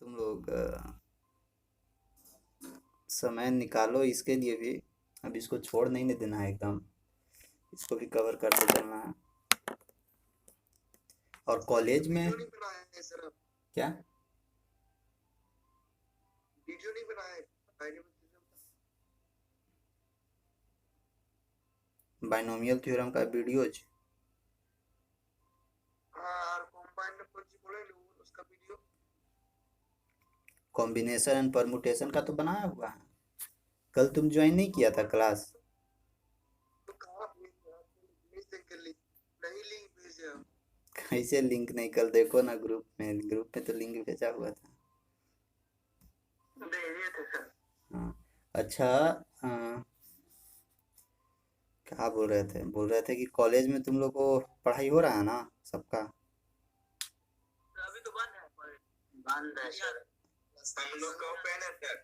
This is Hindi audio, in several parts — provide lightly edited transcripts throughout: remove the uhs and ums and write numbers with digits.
तुम लोग समय निकालो इसके लिए भी। अब इसको छोड़ नहीं देना है एकदम, इसको भी कवर करते चलना है। और कॉलेज में वीडियो नहीं बनाया है सर, क्या वीडियो नहीं बनाया है बाइनोमियल थ्योरम का वीडियोज? हाँ, और कॉम्बाइंड अप्रोच बोले ना उसका वीडियो। कॉम्बिनेशन एंड परमुटेशन का तो बनाया हुआ है। कल तुम ज्वाइन नहीं किया था क्लास? तो कहाँ भेज देंगे लिंक, नहीं लिंक भेजे हम। कैसे लिंक नहीं? कल देखो ना ग्रुप में तो लिंक भेजा हुआ था। भेजे थे सर। हाँ। अच्छा। अ, क्या बोल रहे थे कि कॉलेज में तुम लोग को पढ़ाई हो रहा है ना सबका? अभी तो बंद है कॉलेज, बंद है सर। हम लोग का ओपन है सर,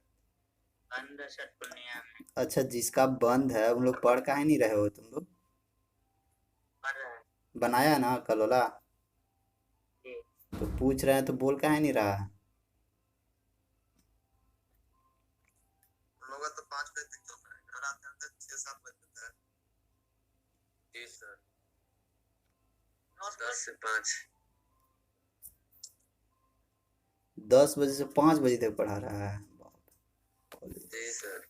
बंद है सर पूर्णिया में। अच्छा, जिसका बंद है उन लोग पढ़ काहे नहीं रहे हो तुम लोग? पढ़ रहा है बनाया ना कल वाला? जी। तो पूछ रहे हैं तो बोल काहे नहीं रहा है? हम लोग का तो 5 बजे तक चल रहा है, घर आते आते 6-7 बजे तक है। जी सर, 10 से 5। 10 बजे से 5 बजे तक पढ़ा रहा है? कॉलेज। जी सर,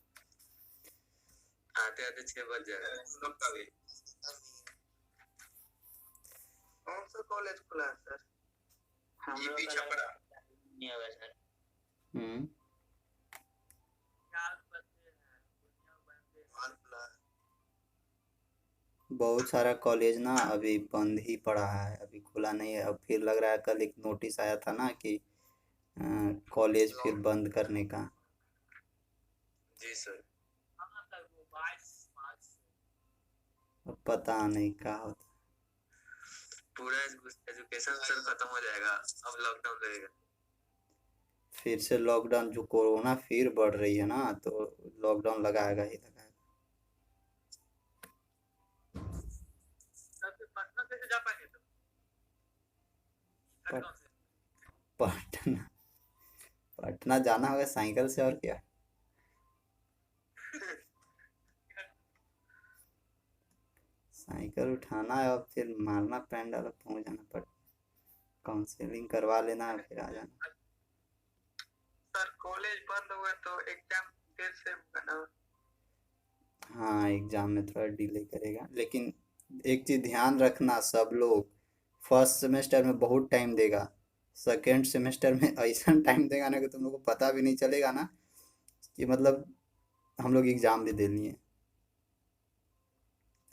आते आते 6 बज जाएगा हम लोग का भी। कौन सा कॉलेज खुला है सर? हम लोग का छपरा नहीं होगा सर। हम्म। बहुत सारा कॉलेज ना अभी बंद ही पड़ा है, अभी खुला नहीं है। अब फिर लग रहा है कल एक नोटिस आया था ना कि कॉलेज फिर बंद करने का। जी सर। अब पता नहीं क्या होता। पूरा एजुकेशन सर खत्म हो जाएगा, अब लॉकडाउन लगेगा। फिर से लॉकडाउन, जो कोरोना फिर बढ़ रही है ना, तो लॉकडाउन लगाएगा ही लगाएगा। पटना कैसे जा पाएंगे तो? पट, पटना पटना जाना होगा साइकिल से, और क्या। साइकिल उठाना है और फिर मारना पैंडल और पहुंच जाना पड़। काउंसलिंग करवा लेना है, फिर आ जाना। सर कॉलेज बंद हुआ तो एग्जाम देर से होगा ना? हाँ, एग्जाम में थोड़ा डिले करेगा, लेकिन एक चीज ध्यान रखना सब लोग। फर्स्ट सेमेस्टर में बहुत टाइम देगा, सेकेंड सेमेस्टर में ऐसा टाइम देगा ना कि तुम लोग को पता भी नहीं चलेगा ना कि मतलब हम लोग एग्जाम भी दे लिए।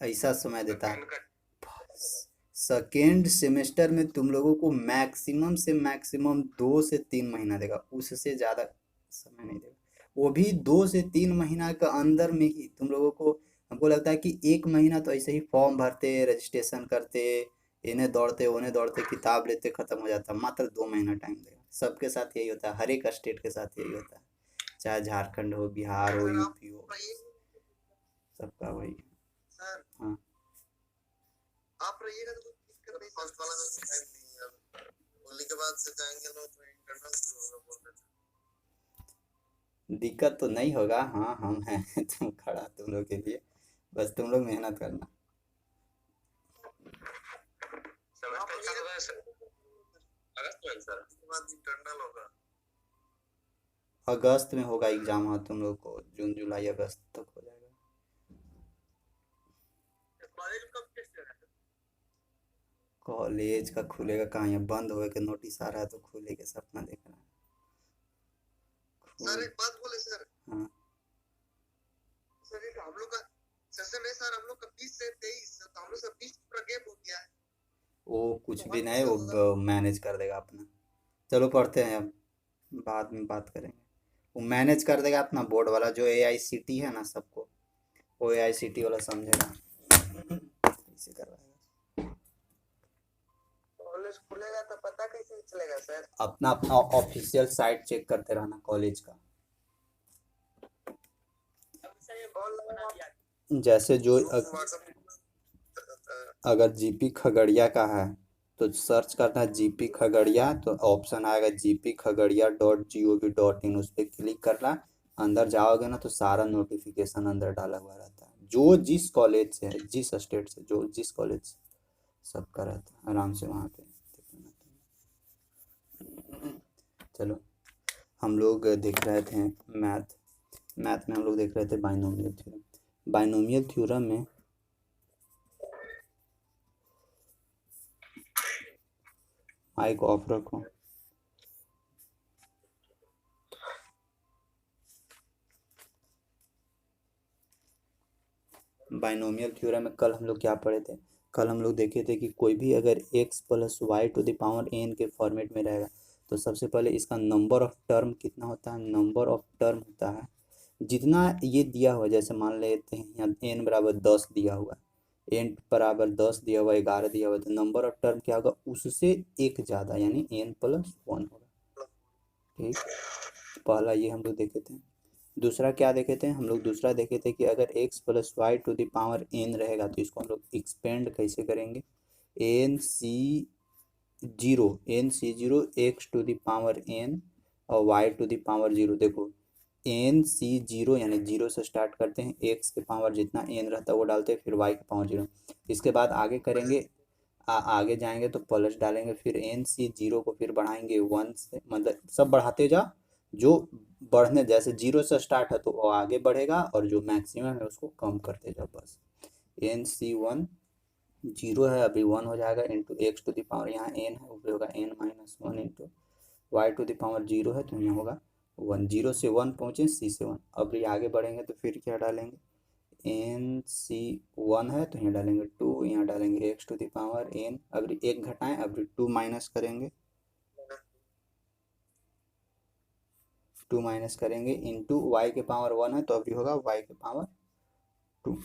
ऐसा समय देता है। सेकेंड सेमेस्टर में तुम लोगों को मैक्सिमम से मैक्सिमम 2 से 3 महीना देगा, उससे ज़्यादा समय नहीं देगा। वो भी 2 से 3 महीना के अंदर में ही तुम लोगों को, हमको लगता है कि 1 महीना तो ऐसे ही फॉर्म भरते, रजिस्ट्रेशन करते, इन्हें दौड़ते उन्हें दौड़ते, किताब लेते खत्म हो जाता। मात्र 2 महीना टाइम देगा। सबके साथ यही होता है, हर एक स्टेट के साथ यही होता है, चाहे झारखंड हो, बिहार हो, यूपी हो, सबका वही है। सर हाँ। आप रहिएगा तो कोई दिक्कत नहीं, फर्स्ट वाला का टाइम नहीं है। अब होली के बाद से जाएंगे लोग तो इंटरनल शुरू होगा बोल रहे थे। दिक्कत तो नहीं होगा, हाँ हम हैं तुम खड़ा तुम लोग के लिए, बस तुम लोग मेहनत करना। सेमेस्टर चल रहा है सर, अगस्त में सर, उसके बाद इंटरनल होगा। अगस्त में होगा एग्जाम। हाँ, तुम लोग को जून जुलाई अगस्त तक हो जाएगा। कॉलेज कब टेस्ट है? कॉलेज का खुलेगा कहाँ, यहाँ बंद होगा के नोटिस आ रहा है तो खुलेगा, सपना देख रहा है। सर एक बात बोले सर। हाँ। सर एक हम लोग का सेशन है सर, हम लोग का 20 से 23, तो हम लोग सब 20 पूरा गैप हो गया है। वो कुछ तो भी हर नहीं, कैसे होगा? वो मैनेज कर देगा अपना। चलो पढ़ते हैं अब, बाद में बात करेंगे। वो मैनेज कर देगा अपना, बोर्ड वाला जो AICT है ना सबको, वो AICT वाला समझेगा, इसे करवाएगा। कॉलेज खुलेगा तो पता कैसे चलेगा सर? अपना अपना ऑफिशियल साइट चेक करते रहना कॉलेज का। जैसे जो ग्रुप व्हाट्सएप अगर GP खगड़िया का है तो सर्च करना है जीपी खगड़िया, तो ऑप्शन आएगा gp-खगड़िया.gov.in, उस पर क्लिक करना। अंदर जाओगे ना तो सारा नोटिफिकेशन अंदर डाला हुआ रहता है, जो जिस कॉलेज से है, जिस स्टेट से, जो जिस कॉलेज से, सबका रहता है। आराम से वहाँ पे चलो, हम लोग देख रहे थे मैथ में हम लोग देख रहे थे बाइनोमियल थ्योरम। बाइनोमियल थ्योरम में माइक ऑफ रखो। बाइनोमियल थ्योरम में कल हम लोग क्या पढ़े थे? कल हम लोग देखे थे कि कोई भी अगर x plus y to the power n के फॉर्मेट में रहेगा तो सबसे पहले इसका नंबर ऑफ टर्म कितना होता है? नंबर ऑफ टर्म होता है जितना ये दिया हुआ, जैसे मान लेते हैं यहाँ n बराबर 10 दिया हुआ, n बराबर 10 दिया हुआ, 11 दिया हुआ, तो नंबर ऑफ टर्म क्या होगा? उससे एक ज़्यादा, यानी n प्लस 1 होगा। ठीक, पहला ये हम लोग देखे थे। दूसरा क्या देखे थे हम लोग? दूसरा देखे थे कि अगर x plus y to the power n रहेगा तो इसको हम लोग एक्सपेंड कैसे करेंगे? n c0 x to the power n और y टू द पावर 0। देखो n c0 यानी 0 से स्टार्ट करते हैं, x के पावर जितना n रहता है वो डालते हैं, फिर y के पावर 0। इसके बाद आगे करेंगे, आगे जाएंगे तो प्लस डालेंगे, फिर n c0 को फिर बढ़ाएंगे 1 से, मतलब सब बढ़ाते जाओ, जो बढ़ने, जैसे 0 से स्टार्ट है तो वो आगे बढ़ेगा और जो मैक्सिमम है उसको कम करते जाओ बस। nc1 0 है, अभी 1 हो जाएगा, into x to the power, यहाँ n है ऊपर होगा n-1 into y to the power 0 है तो यहाँ होगा 1। 0 से 1 पहुँचे, c से 1, अब ये आगे बढ़ेंगे तो फिर क्या डालेंगे? nc1 है तो यहाँ डालेंगे 2, यहाँ डालेंगे x to the power n, अब एक घटाएं, अब 2 माइनस करेंगे, 2 माइनस करेंगे इंटू y के पावर 1 है तो अभी होगा y के पावर 2।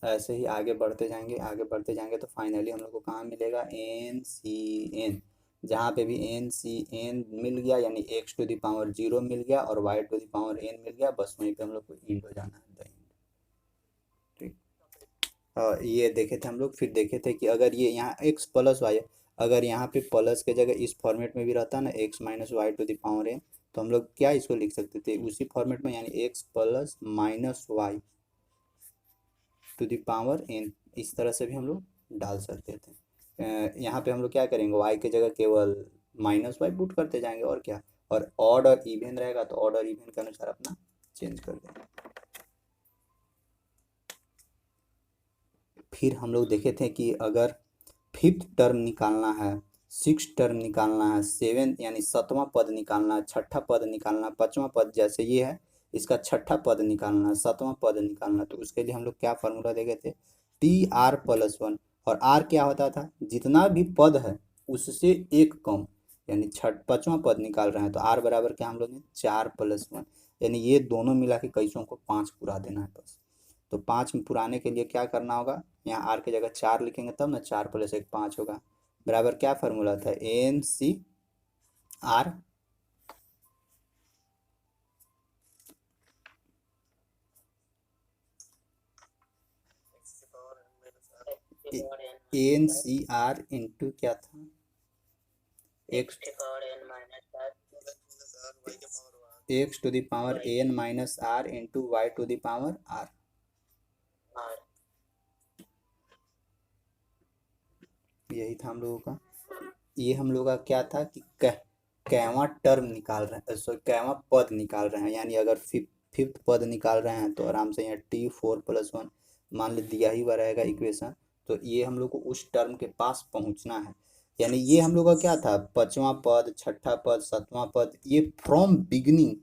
ऐसे ही आगे बढ़ते जाएंगे, आगे बढ़ते जाएंगे तो फाइनली हम लोग को कहाँ मिलेगा? NCN, जहाँ पे भी NCN मिल गया यानी x टू द पावर 0 मिल गया और y to the power n मिल गया, बस वहीं पे हम लोग को इंड हो जाना है, द इंड। ठीक, ये देखे थे हम लोग। फिर देखे थे कि अगर ये यहाँ x प्लस वाई, अगर यहाँ पे प्लस के जगह इस फॉर्मेट में भी रहता ना, x minus y to the power n, तो हम लोग क्या इसको लिख सकते थे उसी फॉर्मेट में, यानी x plus minus y to the power n, इस तरह से भी हम लोग डाल सकते थे। यहाँ पे हम लोग क्या करेंगे? y की जगह केवल माइनस वाई पुट करते जाएंगे और क्या, और ऑड और इवन रहेगा तो ऑड और इवन के अनुसार अपना चेंज कर देंगे। फिर हम लोग देखे थे कि अगर फिफ्थ टर्म निकालना है, सिक्स टर्म निकालना है, सेवन यानी सातवां पद निकालना है, छठा पद निकालना, पांचवा पद, जैसे ये है इसका छठा पद निकालना है, सातवां पद निकालना, तो उसके लिए हम लोग क्या फार्मूला देखे थे? TR+1। और R क्या होता था? जितना भी पद है उससे एक कम, यानी पांचवा पद निकाल रहे हैं तो R बराबर क्या हम लोग ने? 4+1, यानी ये दोनों मिला के कैसों को 5 पूरा देना है बस। तो 5 में पुराने के लिए क्या करना होगा? यहाँ आर की जगह 4 लिखेंगे तब ना, 4 + 1 5 होगा, बराबर क्या फार्मूला था? NCR NCR इंटू क्या था? x to the power n minus r into y to the power r। यही था हम लोगों का। ये हम लोग का क्या था कि कैवा टर्म निकाल रहे हैं, सॉरी कैवा पद निकाल रहे हैं, यानी अगर फिफ्थ पद निकाल रहे हैं तो आराम से यहाँ T4+1 मान ली दिया ही हुआ रहेगा इक्वेशन, तो ये हम लोग को उस टर्म के पास पहुंचना है। यानी ये हम लोग का क्या था? पांचवा पद, छठा पद, सातवां पद, ये फ्रॉम बिगिनिंग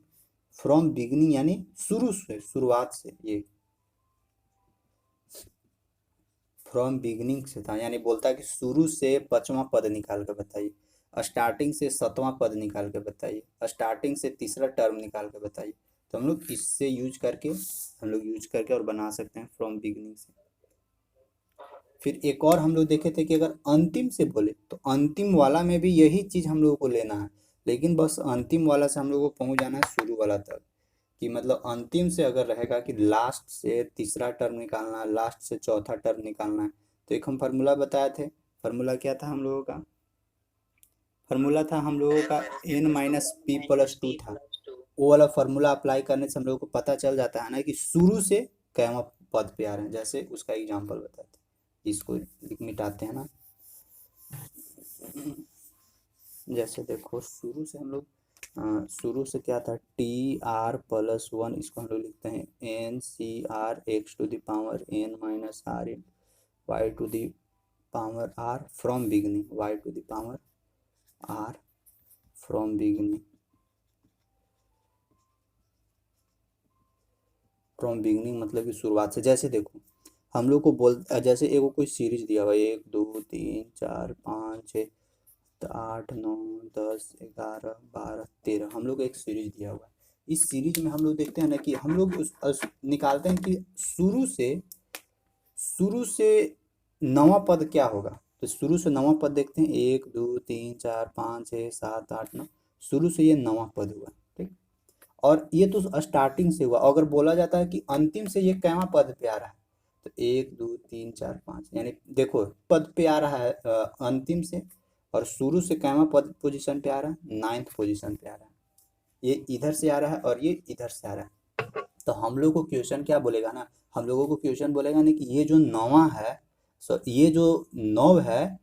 यानी शुरू से, शुरुआत से, ये फ्रॉम बिगिनिंग से था, यानी बोलता है कि शुरू से पांचवा पद निकाल के बताइए, स्टार्टिंग से सातवां पद निकाल के बताइए, स्टार्टिंग से तीसरा टर्म निकाल के बताइए। तो हम लोग इससे यूज करके और बना सकते हैं फ्रॉम बिगिनिंग से। फिर एक और हम लोग देखे थे कि अगर अंतिम से बोले तो अंतिम वाला में भी यही चीज़ हम लोगों को लेना है, लेकिन बस अंतिम वाला से हम लोगों को पहुंच जाना है शुरू वाला तक, कि मतलब अंतिम से अगर रहेगा कि लास्ट से तीसरा टर्म निकालना है, लास्ट से चौथा टर्म निकालना है, तो एक हम फार्मूला बताए थे फार्मूला क्या था हम लोगों का? फार्मूला था हम लोगों का n minus p plus two था। वो वाला फार्मूला अप्लाई करने से हम लोगों को पता चल जाता है ना कि शुरू से कैमा पद पे आ रहे हैं। जैसे उसका एग्जांपल बताते हैं, इसको मिटाते हैं ना। जैसे देखो शुरू से हम लोग शुरू से क्या था, टी आर प्लस वन, इसको हम लोग लिखते हैं n C r x to the power n minus r in y to the power r from beginning, y to the power r from beginning, from beginning मतलब कि शुरुआत से। जैसे देखो हम लोग को बोल, जैसे एगो कोई सीरीज दिया हुआ है 1 2 3 4 5 6 8 9 10 11 12 13, हम लोग को एक सीरीज दिया हुआ है। इस सीरीज में हम लोग देखते हैं ना कि हम लोग निकालते हैं कि शुरू से नवा पद क्या होगा। तो शुरू से नवा पद देखते हैं 1 2 3 4 5 6 7 8 9, शुरू से ये नवा पद हुआ, ठीक। और ये तो स्टार्टिंग से हुआ। अगर बोला जाता है कि अंतिम से ये कैवा पद पे आ रहा है, तो 1 2 3 4 5, यानी देखो पद पे आ रहा है अंतिम से, और शुरू से कैवा पद पोजीशन पे आ रहा है, 9th पोजीशन पे आ रहा है। ये इधर से आ रहा है और ये इधर से आ रहा है। तो हम लोग को क्वेश्चन क्या बोलेगा ना, हम लोगों को क्वेश्चन बोलेगा ना कि ये जो नौवा है, ये जो नौ है,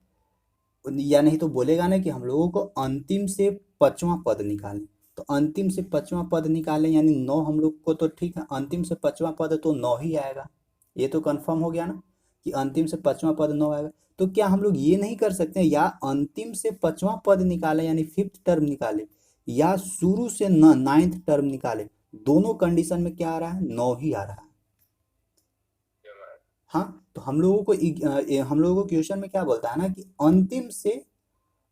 या नहीं तो बोलेगा ना कि हम लोगों को अंतिम से 5वां पद निकालें। तो अंतिम से 5वां पद निकालें, यानी 9 हम लोग को, तो ठीक है अंतिम से 5वां पद तो 9 ही आएगा। ये तो कंफर्म हो गया ना कि अंतिम से 5वां पद 9 आएगा। तो क्या हम लोग ये नहीं कर सकते हैं, या अंतिम से 5वां पद निकालें यानी 5th टर्म निकालें, या शुरू से 9th टर्म निकालें? दोनों कंडीशन में क्या आ रहा है, 9 ही आ रहा है। हाँ, तो हम लोगों को हम लोगों को क्वेश्चन में क्या बोलता है ना कि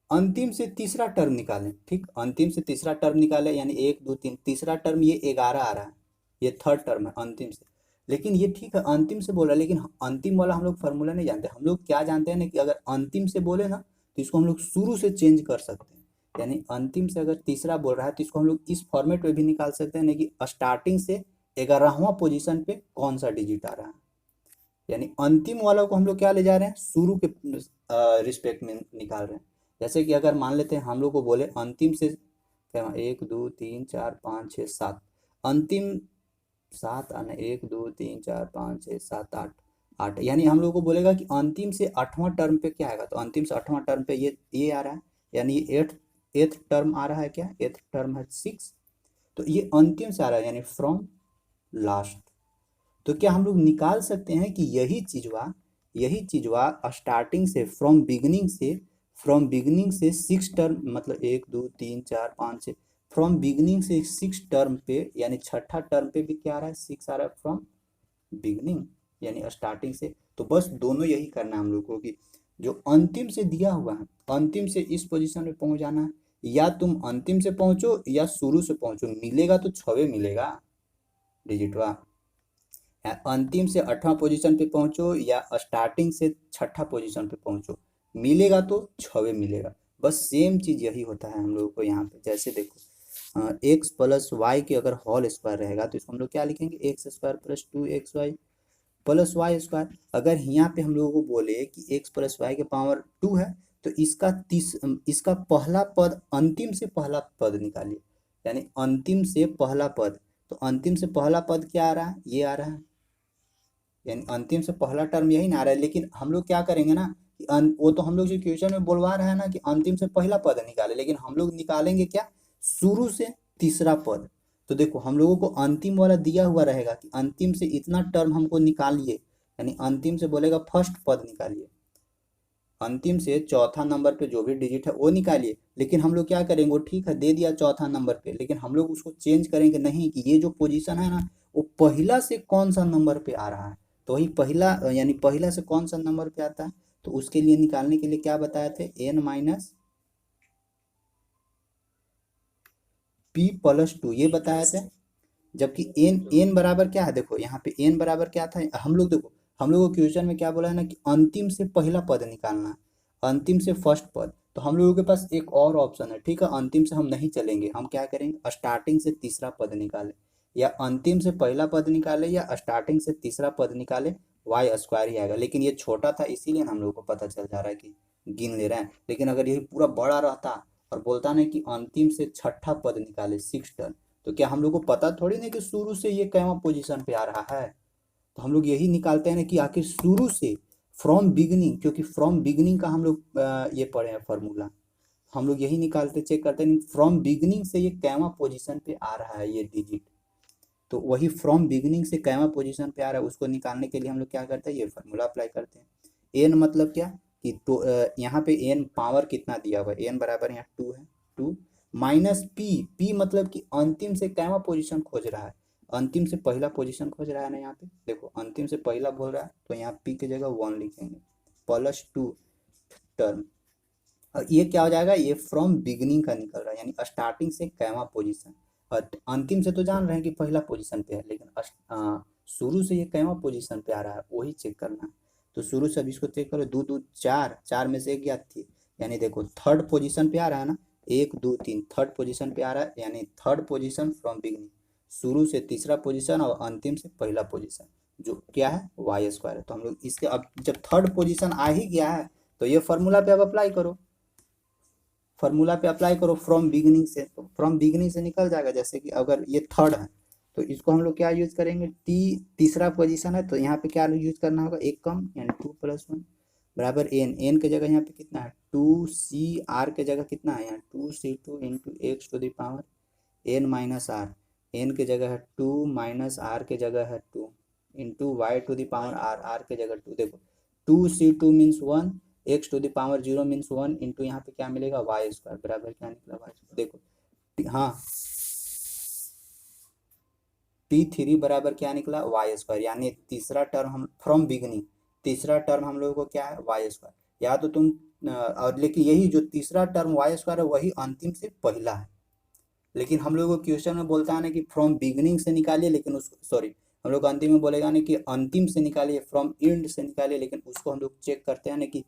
अंतिम से तीसरा टर्म निकालें, ठीक। अंतिम से तीसरा टर्म निकालें यानी 1 2 3, तीसरा टर्म ये 11 आ रहा है, ये थर्ड टर्म है अंतिम से। लेकिन ये ठीक है अंतिम से बोला, लेकिन अंतिम वाला हम लोग फार्मूला नहीं जानते। हम लोग क्या जानते हैं ना कि अगर अंतिम से बोले ना तो इसको हम लोग शुरू से चेंज कर सकते हैं। यानी अंतिम से अगर तीसरा बोल रहा है तो इसको हम लोग इस फॉर्मेट में भी निकाल सकते हैं ना कि स्टार्टिंग से 11वां पोजीशन पे कौन सा डिजिट आ रहा है। यानी अंतिम वाला को हम लोग क्या ले जा रहे हैं, शुरू के रिस्पेक्ट में निकाल रहे हैं। जैसे कि अगर मान लेते हैं हम लोग को बोले अंतिम से क्या, 1 2 3 4 5 6 7, अंतिम 7 आना, 1 2 3 4 5 6 7 8 8, यानी हम लोग को बोलेगा कि अंतिम से 8वां टर्म पे क्या आएगा। तो अंतिम से 8वां टर्म पे ये आ रहा है, यानी ये 8th टर्म आ रहा है। क्या 8th टर्म है 6, तो ये अंतिम से आ रहा है यानी फ्रॉम लास्ट। तो क्या हम लोग निकाल सकते हैं कि यही चीजवा स्टार्टिंग से फ्रॉम बिगनिंग से 6 टर्म, मतलब 1 2 3 4 5 6, फ्रॉम बिगनिंग से 6 टर्म पे, यानी छठा टर्म पे भी क्या आ रहा है, 6 आ रहा है फ्रॉम बिगनिंग यानी स्टार्टिंग से। तो बस दोनों यही करना है हम लोग को कि जो अंतिम से दिया हुआ है, अंतिम से इस पोजीशन में पहुंच जाना है। या तुम अंतिम से पहुंचो या शुरू से पहुंचो, मिलेगा तो 6वें मिलेगा डिजिटवा। अंतिम से 8वां पोजीशन पे पहुंचो या स्टार्टिंग से छठा पोजीशन पे पहुंचो, मिलेगा तो 6वें मिलेगा। बस सेम चीज यही होता है हम लोगों को यहाँ पे। जैसे देखो एक्स प्लस वाई के अगर होल स्क्वायर रहेगा तो इसको हम लोग क्या लिखेंगे, x square plus 2xy plus y square. अगर यहाँ पे हम लोगों को बोले कि एक्स प्लस वाई के पावर 2 है, तो इसका पहला पद, अंतिम से पहला पद निकालिए, यानी अंतिम से पहला पद। तो अंतिम से पहला पद क्या आ रहा है, ये आ रहा है, यानी अंतिम से पहला टर्म यही ना आ रहा है। लेकिन हम लोग क्या करेंगे ना कि वो तो हम लोग जो क्वेश्चन में बोलवा रहा है ना कि अंतिम से पहला पद निकाले, लेकिन हम लोग निकालेंगे क्या, शुरू से तीसरा पद। तो देखो हम लोगों को अंतिम वाला दिया हुआ रहेगा कि अंतिम से इतना टर्म हमको निकालिए, यानी अंतिम से बोलेगा फर्स्ट पद निकालिए, अंतिम से चौथा नंबर पे जो भी डिजिट है वो निकालिए। लेकिन हम लोग क्या करेंगे, वो ठीक है दे दिया चौथा नंबर पे, लेकिन हम लोग उसको चेंज करेंगे नहीं कि ये जो पोजीशन है ना वो पहला से कौन सा नंबर पे आ रहा है। तो वही पहला, यानी पहला से कौन सा नंबर पे आता है, तो उसके लिए निकालने के लिए क्या बताए थे, n माइनस पी प्लस 2 ये बताए थे। जबकि n बराबर क्या है, देखो यहाँ पे n बराबर क्या था, हम लोग देखो हम लोग को क्वेश्चन में क्या बोला है ना कि अंतिम से पहला पद निकालना है, अंतिम से फर्स्ट पद। तो हम लोगों के पास एक और ऑप्शन है, ठीक है, अंतिम से हम नहीं चलेंगे, हम क्या करेंगे स्टार्टिंग से तीसरा पद निकालें, या अंतिम से पहला पद निकाले या स्टार्टिंग से तीसरा पद निकाले, वाई स्क्वायर ही आएगा। लेकिन ये छोटा था इसीलिए हम लोग को पता चल जा रहा है कि गिन ले रहे हैं। लेकिन अगर यही पूरा बड़ा रहता और बोलता ना कि अंतिम से छठा पद निकाले 6 टर्म, तो क्या हम लोग को पता थोड़ी ना कि शुरू से ये कैवा पोजीशन पे आ रहा है। तो हम लोग यही निकालते हैं ना कि आखिर शुरू से फ्रॉम बिगनिंग, क्योंकि फ्रॉम बिगनिंग का हम लोग ये पढ़े हैं फॉर्मूला, हम लोग यही निकालते चेक करते हैं फ्रॉम बिगनिंग से ये कैवा पोजीशन पे आ रहा है ये डिजिट। तो वही फ्रॉम बिगनिंग से कैवा पोजीशन पे आ रहा है उसको निकालने के लिए हम लोग क्या करते हैं, ये फार्मूला अप्लाई करते हैं। एन मतलब क्या कि तो यहाँ पे एन पावर कितना दिया हुआ है, एन बराबर यहाँ 2 है, 2 माइनस पी, पी मतलब कि अंतिम से कैवा पोजीशन खोज रहा है, अंतिम से पहला पोजीशन खोज रहा है ना। यहाँ पे देखो अंतिम से पहला बोल रहा है तो यहाँ पी की जगह 1 लिखेंगे प्लस 2 टर्म। और ये क्या हो जाएगा, ये फ्रॉम बिगनिंग का निकल रहा है यानी स्टार्टिंग से कैवा पोजीशन। और अंतिम से तो जान रहे हैं कि पहला पोजीशन पे है, लेकिन शुरू से ये कैवा पोजीशन पे आ रहा है वही चेक करना है। तो शुरू से अब इसको चेक करो, 2 2 4, 4 में से एक ज्ञात थी, यानी देखो थर्ड पोजीशन पे आ रहा है ना, 1 2 3 थर्ड पोजीशन पे आ रहा है, यानी थर्ड पोजीशन फ्रॉम बिगनिंग, शुरू से तीसरा पोजीशन और अंतिम से पहला पोजीशन, जो क्या है वाई स्क्वायर है। तो हम लोग इसके अब जब थर्ड पोजीशन आ ही गया है तो ये फॉर्मूला पे अब अप्लाई करो, फॉर्मूला पे अप्लाई करो फ्रॉम बिगनिंग से, तो फ्रॉम बिगनिंग से निकल जाएगा। जैसे कि अगर ये थर्ड है तो इसको हम लोग क्या यूज करेंगे, टी तीसरा पोजीशन है तो यहाँ पे क्या यूज करना होगा, एक कम यानी 2 + 1 बराबर एन, एन के जगह यहाँ पे कितना है 2 सी, आर के जगह कितना है यहाँ 2 C 2 into x to the power n minus r, n के जगह है 2 माइनस आर के जगह है 2 into y to the power r, r के जगह 2। देखो 2 C 2 means 1, x to the power 0 means 1 into यहाँ पे क्या मिलेगा वाई स्क्वायर बराबर क्या निकला वाई स्क्वायर। देखो हाँ T3 बराबर क्या निकला वाई स्क्वायर, यानी तीसरा टर्म हम फ्रॉम बिगनिंग, तीसरा टर्म हम लोगों को क्या है वाई स्क्वायर। या तो तुम और लेकिन यही जो तीसरा टर्म वाई स्क्वायर है वही अंतिम से पहला है। लेकिन हम लोग को क्वेश्चन में बोलता है ना कि फ्रॉम बिगनिंग से निकालिए, लेकिन उसको सॉरी हम लोग अंतिम में बोलेगा ना कि अंतिम से निकालिए, फ्रॉम एंड से निकालिए, लेकिन उसको हम लोग चेक करते हैं ना कि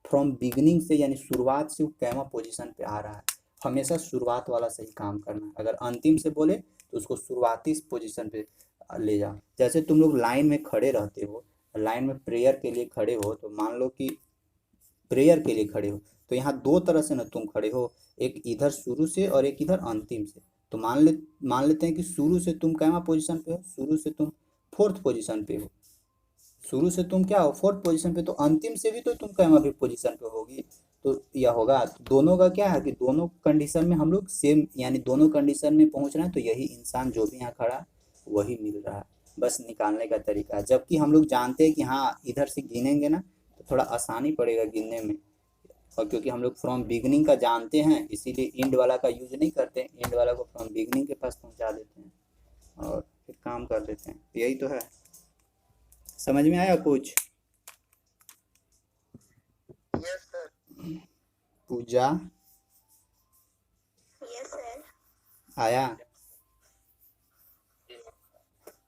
फ्रॉम बिगनिंग से यानी शुरुआत से वो कैमा पोजीशन पे आ रहा है। हमेशा शुरुआत वाला सही काम करना है, अगर अंतिम से बोले तो उसको शुरुआती पोजीशन पे ले जाओ। जैसे तुम लोग लाइन में खड़े रहते हो, लाइन में प्रेयर के लिए खड़े हो, तो मान लो कि प्रेयर के लिए खड़े हो तो यहाँ दो तरह से ना तुम खड़े हो, एक इधर शुरू से और एक इधर अंतिम से। तो मान लेते हैं कि शुरू से तुम कैमा पोजीशन पे हो, शुरू से तुम फोर्थ पोजीशन पे हो, शुरू से तुम क्या हो फोर्थ पोजीशन पे, तो अंतिम से भी तो तुम कैमा भी पोजीशन पे होगी। तो यह होगा दोनों का क्या है कि दोनों कंडीशन में हम लोग सेम यानी दोनों कंडीशन में पहुंच रहे हैं, तो यही इंसान जो भी यहाँ खड़ा है वही मिल रहा है। बस निकालने का तरीका है, जबकि हम लोग जानते हैं कि हाँ इधर से गिनेंगे ना तो थोड़ा आसानी पड़ेगा गिनने में। और क्योंकि हम लोग फ्रॉम बिगनिंग का जानते हैं इसीलिए इंड वाला का यूज नहीं करते, इंड वाला को फ्रॉम बिगनिंग के पास पहुंचा देते हैं और फिर काम कर देते हैं। यही तो है, समझ में आया कुछ। Yes sir. Pooja yes sir. आया।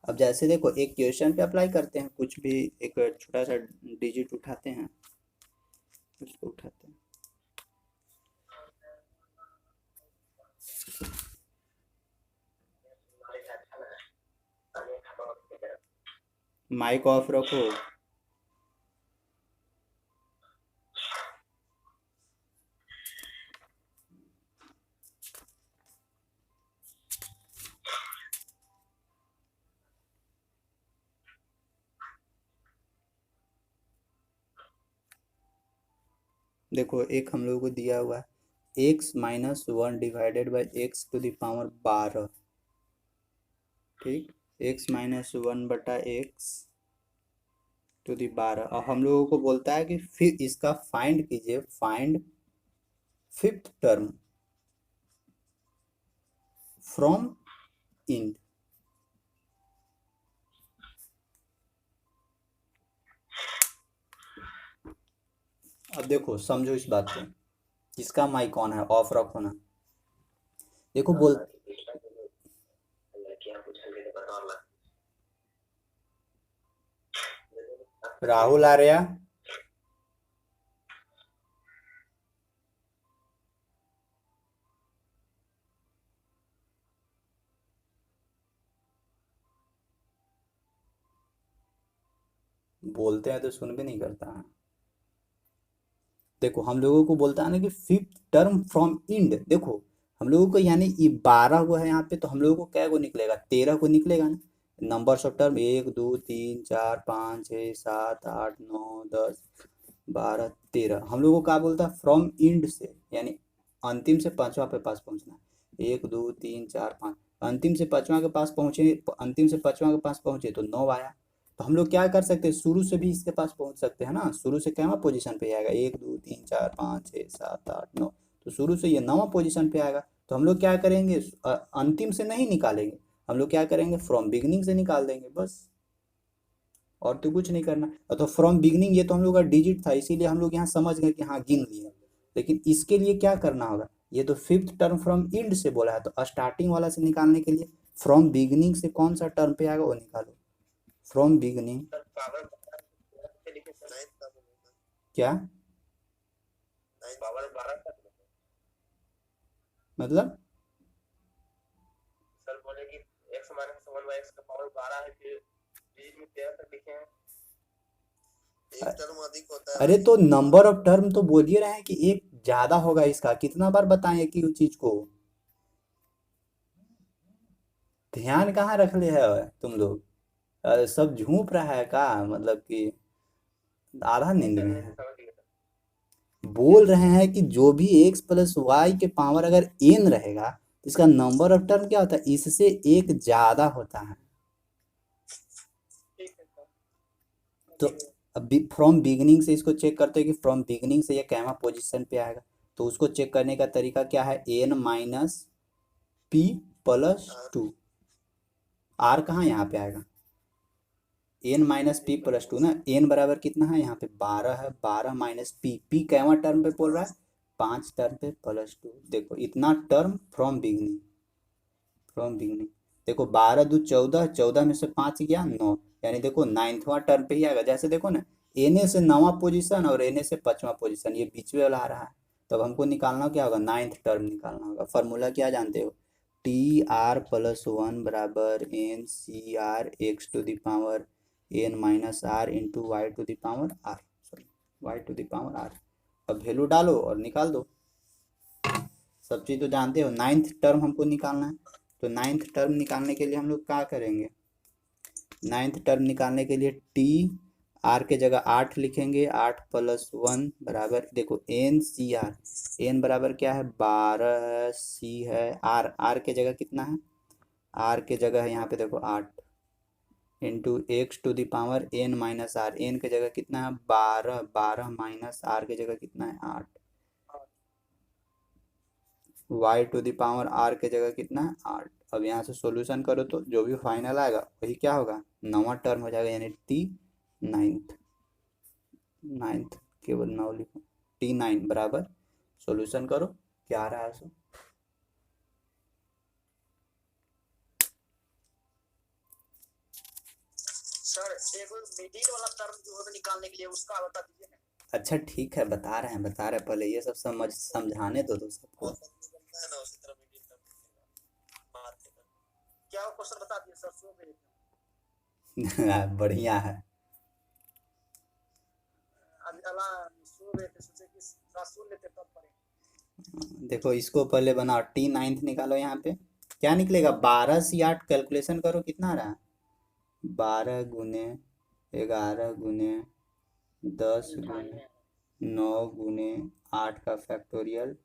अब जैसे देखो एक क्वेश्चन पे अप्लाई करते हैं, कुछ भी एक छोटा सा डिजिट उठाते हैं, उसको उठाते हैं, माइक ऑफ रखो। देखो एक हम लोगों को दिया हुआ है x minus 1 divided by x to the power 12, ठीक, एक्स माइनस 1 बटा एक्स टू दी 12। और हम लोगों को बोलता है कि फिर इसका फाइंड कीजिए, find fifth term from end. अब देखो समझो इस बात को, इसका माइक ऑन है ऑफ रखो ना। देखो बोल राहुल आर्या, बोलते हैं तो सुन भी नहीं करता है। देखो हम लोगों को बोलता है ना कि फिफ्थ टर्म फ्रॉम इंड, देखो हम लोगों को यानी ये 12 हुआ है यहाँ पे, तो हम लोगों को क्या को निकलेगा, 13 को निकलेगा ना। नंबर्स ऑफ टर्म 1 2 3 4 5 6 7 8 9 10 12 13, हम लोगों को क्या बोलता है, फ्रॉम इंड से, यानी अंतिम से पांचवा पे पास पहुंचना है। 1 2 3 4 5, अंतिम से पांचवा के पास पहुंचे, अंतिम से पांचवा के पास पहुंचे तो 9 आया। तो हम लोग क्या कर सकते हैं, शुरू से भी इसके पास पहुंच सकते हैं ना, शुरू से क्या पोजीशन पे आएगा, 1 2 3 4 5 6 7 8 9, तो शुरू से ये 9वां पोजीशन पे आएगा। तो हम लोग क्या करेंगे, अंतिम से नहीं निकालेंगे, हम लोग क्या करेंगे, फ्रॉम बिगनिंग से निकाल देंगे बस, और तो कुछ नहीं करना। तो फ्रॉम बिगनिंग ये तो हम लोग का डिजिट था, इसीलिए हम लोग यहाँ समझ गए कि हाँ गिन लिए, लेकिन इसके लिए क्या करना होगा, ये तो फिफ्थ टर्म फ्रॉम इंड से बोला है, तो स्टार्टिंग वाला से निकालने के लिए फ्रॉम बिगनिंग से कौन सा टर्म पे आएगा वो निकालो, फ्रॉम बिगनिंग क्या मतलब, सर बोले कि x माइनस 1/x का पावर 12 है, फिर बीच में 13 तक लिखे हैं। एक टर्म अधिक होता है। अरे तो नंबर ऑफ टर्म तो बोल ही रहे हैं कि एक ज्यादा होगा इसका, कितना बार बताएं कि उस चीज को, ध्यान कहाँ रख ले है तुम लोग, सब झूठ रहा है का, मतलब कि आधा नींद में है। बोल रहे हैं कि जो भी x प्लस वाई के पावर अगर n रहेगा तो इसका नंबर ऑफ टर्म क्या होता है, इससे एक ज्यादा होता है। तो अभी फ्रॉम बिगनिंग से इसको चेक करते हैं कि फ्रॉम बिगनिंग से ये कैमा पोजीशन पे आएगा, तो उसको चेक करने का तरीका क्या है, n minus p plus 2, r कहाँ यहाँ पे आएगा, n माइनस पी प्लस 2 ना, n बराबर कितना है यहाँ पे 12 है, 12 माइनस पी, पी कैमा टर्म पे बोल रहा है, 5 टर्म पे प्लस 2, देखो इतना term from beginning, from beginning देखो 12 2 14, 14 में से 5 गया 9, यानी देखो 9वां टर्म पे ही आएगा। जैसे देखो ना, एन से 9वां पोजीशन और एन से 5वां पोजीशन, ये बीच में वाला आ रहा है, तब हमको निकालना क्या होगा, 9th टर्म निकालना होगा। फॉर्मूला क्या जानते हो, टी आर प्लस 1 बराबर n C r x to the power n minus r into y to the power r, sorry y to the power r. अब वैल्यू डालो और निकाल दो, सब चीज़ तो जानते हो। 9th टर्म हमको निकालना है, तो 9th टर्म निकालने के लिए हम लोग क्या करेंगे, 9th टर्म निकालने के लिए टी आर के जगह 8 लिखेंगे, 8 प्लस 1 बराबर, देखो एन सी आर, एन बराबर क्या है 12, सी है आर, आर के जगह कितना है, आर के जगह है यहाँ पे देखो 8 into x to the power n minus r, n के जगह कितना है 12, 12 माइनस आर के जगह कितना है 8, y to the power r के जगह कितना है 8। अब यहाँ से सॉल्यूशन करो तो जो भी फाइनल आएगा वही क्या होगा, 9वां टर्म हो जाएगा, यानी टी 9th केवल 9 लिखो, T9 बराबर, सॉल्यूशन करो क्या आ रहा है सो, सर एक मिडिल वाला टर्म जो है निकालने के लिए उसका बता दीजिए ना। अच्छा ठीक है बता रहे हैं, बता रहे हैं, पहले ये सब समझाने दो सबको। बनता है ना उसी तरह मीडियम टर्म निकलेगा। क्या वो क्वेश्चन बता दिए सर, सो में बढ़िया है, अभी अला सो में थे, सोचे कि सुन लेते तब पढ़े। देखो इसको पहले बनाओ, T9 निकालो, यहाँ पे क्या निकलेगा, 12 से 8 कैलकुलेशन करो कितना आ रहा है, 12 गुने 11 गुने 10 गुने 9 गुने 8 का फैक्टोरियल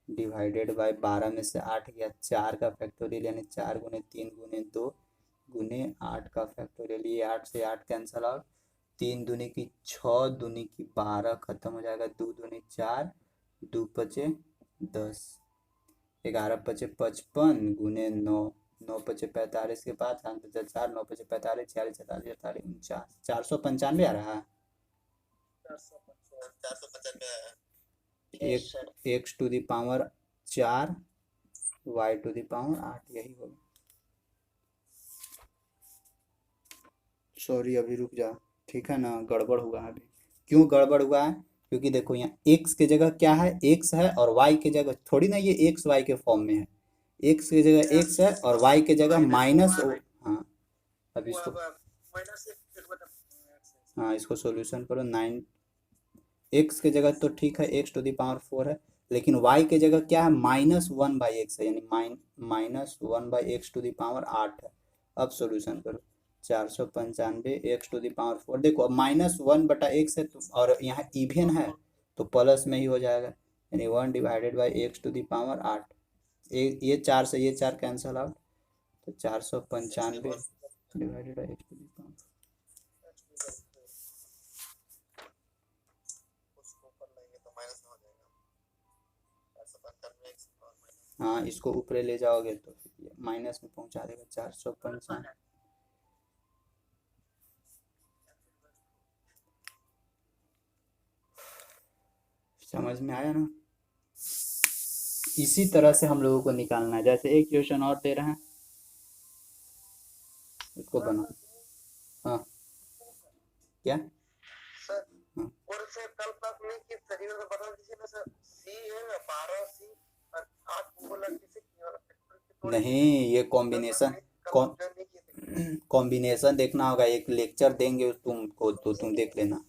डिवाइडेड बाय 12 में से 8 गया 4 का फैक्टोरियल, यानी 4 गुने 3 गुने 2 गुने 8 का फैक्टोरियल, ये 8 से 8 कैंसल आउट, 3 दूनी की 6 दूनी की 12 खत्म हो जाएगा, 2 दूनी 4, 2 पचे 10, 11 पचे 55 गुने 9, 9 पचे 45 के बाद 5 पचे 4, 9 पचे 45, 46 47 48 49, 495 आ रहा है, 495 एक x to the power 4 y to the power 8, यही होगा। सॉरी अभी रुक जा, ठीक है ना, गड़बड़ हुआ है अभी। क्यों गड़बड़ हुआ है, क्योंकि देखो यहाँ x के जगह क्या है, x है, और y के जगह थोड़ी ना ये x y के फॉर्म में है, x के जगह x है और y के जगह माइनस, हाँ अब इसको हाँ, इसको सॉल्यूशन करो। 9 एक्स के जगह तो ठीक है, एक्स टू द पावर 4 है, लेकिन वाई के जगह क्या है, -1/x है, यानी -1/x टू द पावर 8 है। अब सॉल्यूशन करो। 495 एक्स टू द पावर 4, देखो अब -1/x है तो, और यहाँ इवन है तो प्लस में ही हो जाएगा, यानी 1/x टू द पावर 8। ये 4 से ये 4 कैंसल आउट, तो 495 divided by x to the power. उसको ऊपर लेंगे तो माइनस में हो जाएगा। 495 और माइनस हाँ, इसको ऊपर ले जाओगे तो फिर ये माइनस में पहुंचा देगा। 495 समझ में आया ना। इसी तरह से हम लोगों को निकालना है। जैसे एक क्वेश्चन और दे रहे हैं, इसको बनाओ। हाँ, क्या? सर। हाँ, और से कल तक में कि शरीर में बता दीजिए ना सर, सी है 12 सी और 8 बोला किसी की वाला फैक्टर नहीं, ये कॉम्बिनेशन कॉम्बिनेशन देखना होगा, एक लेक्चर देंगे तुमको तो तुम देख लेना,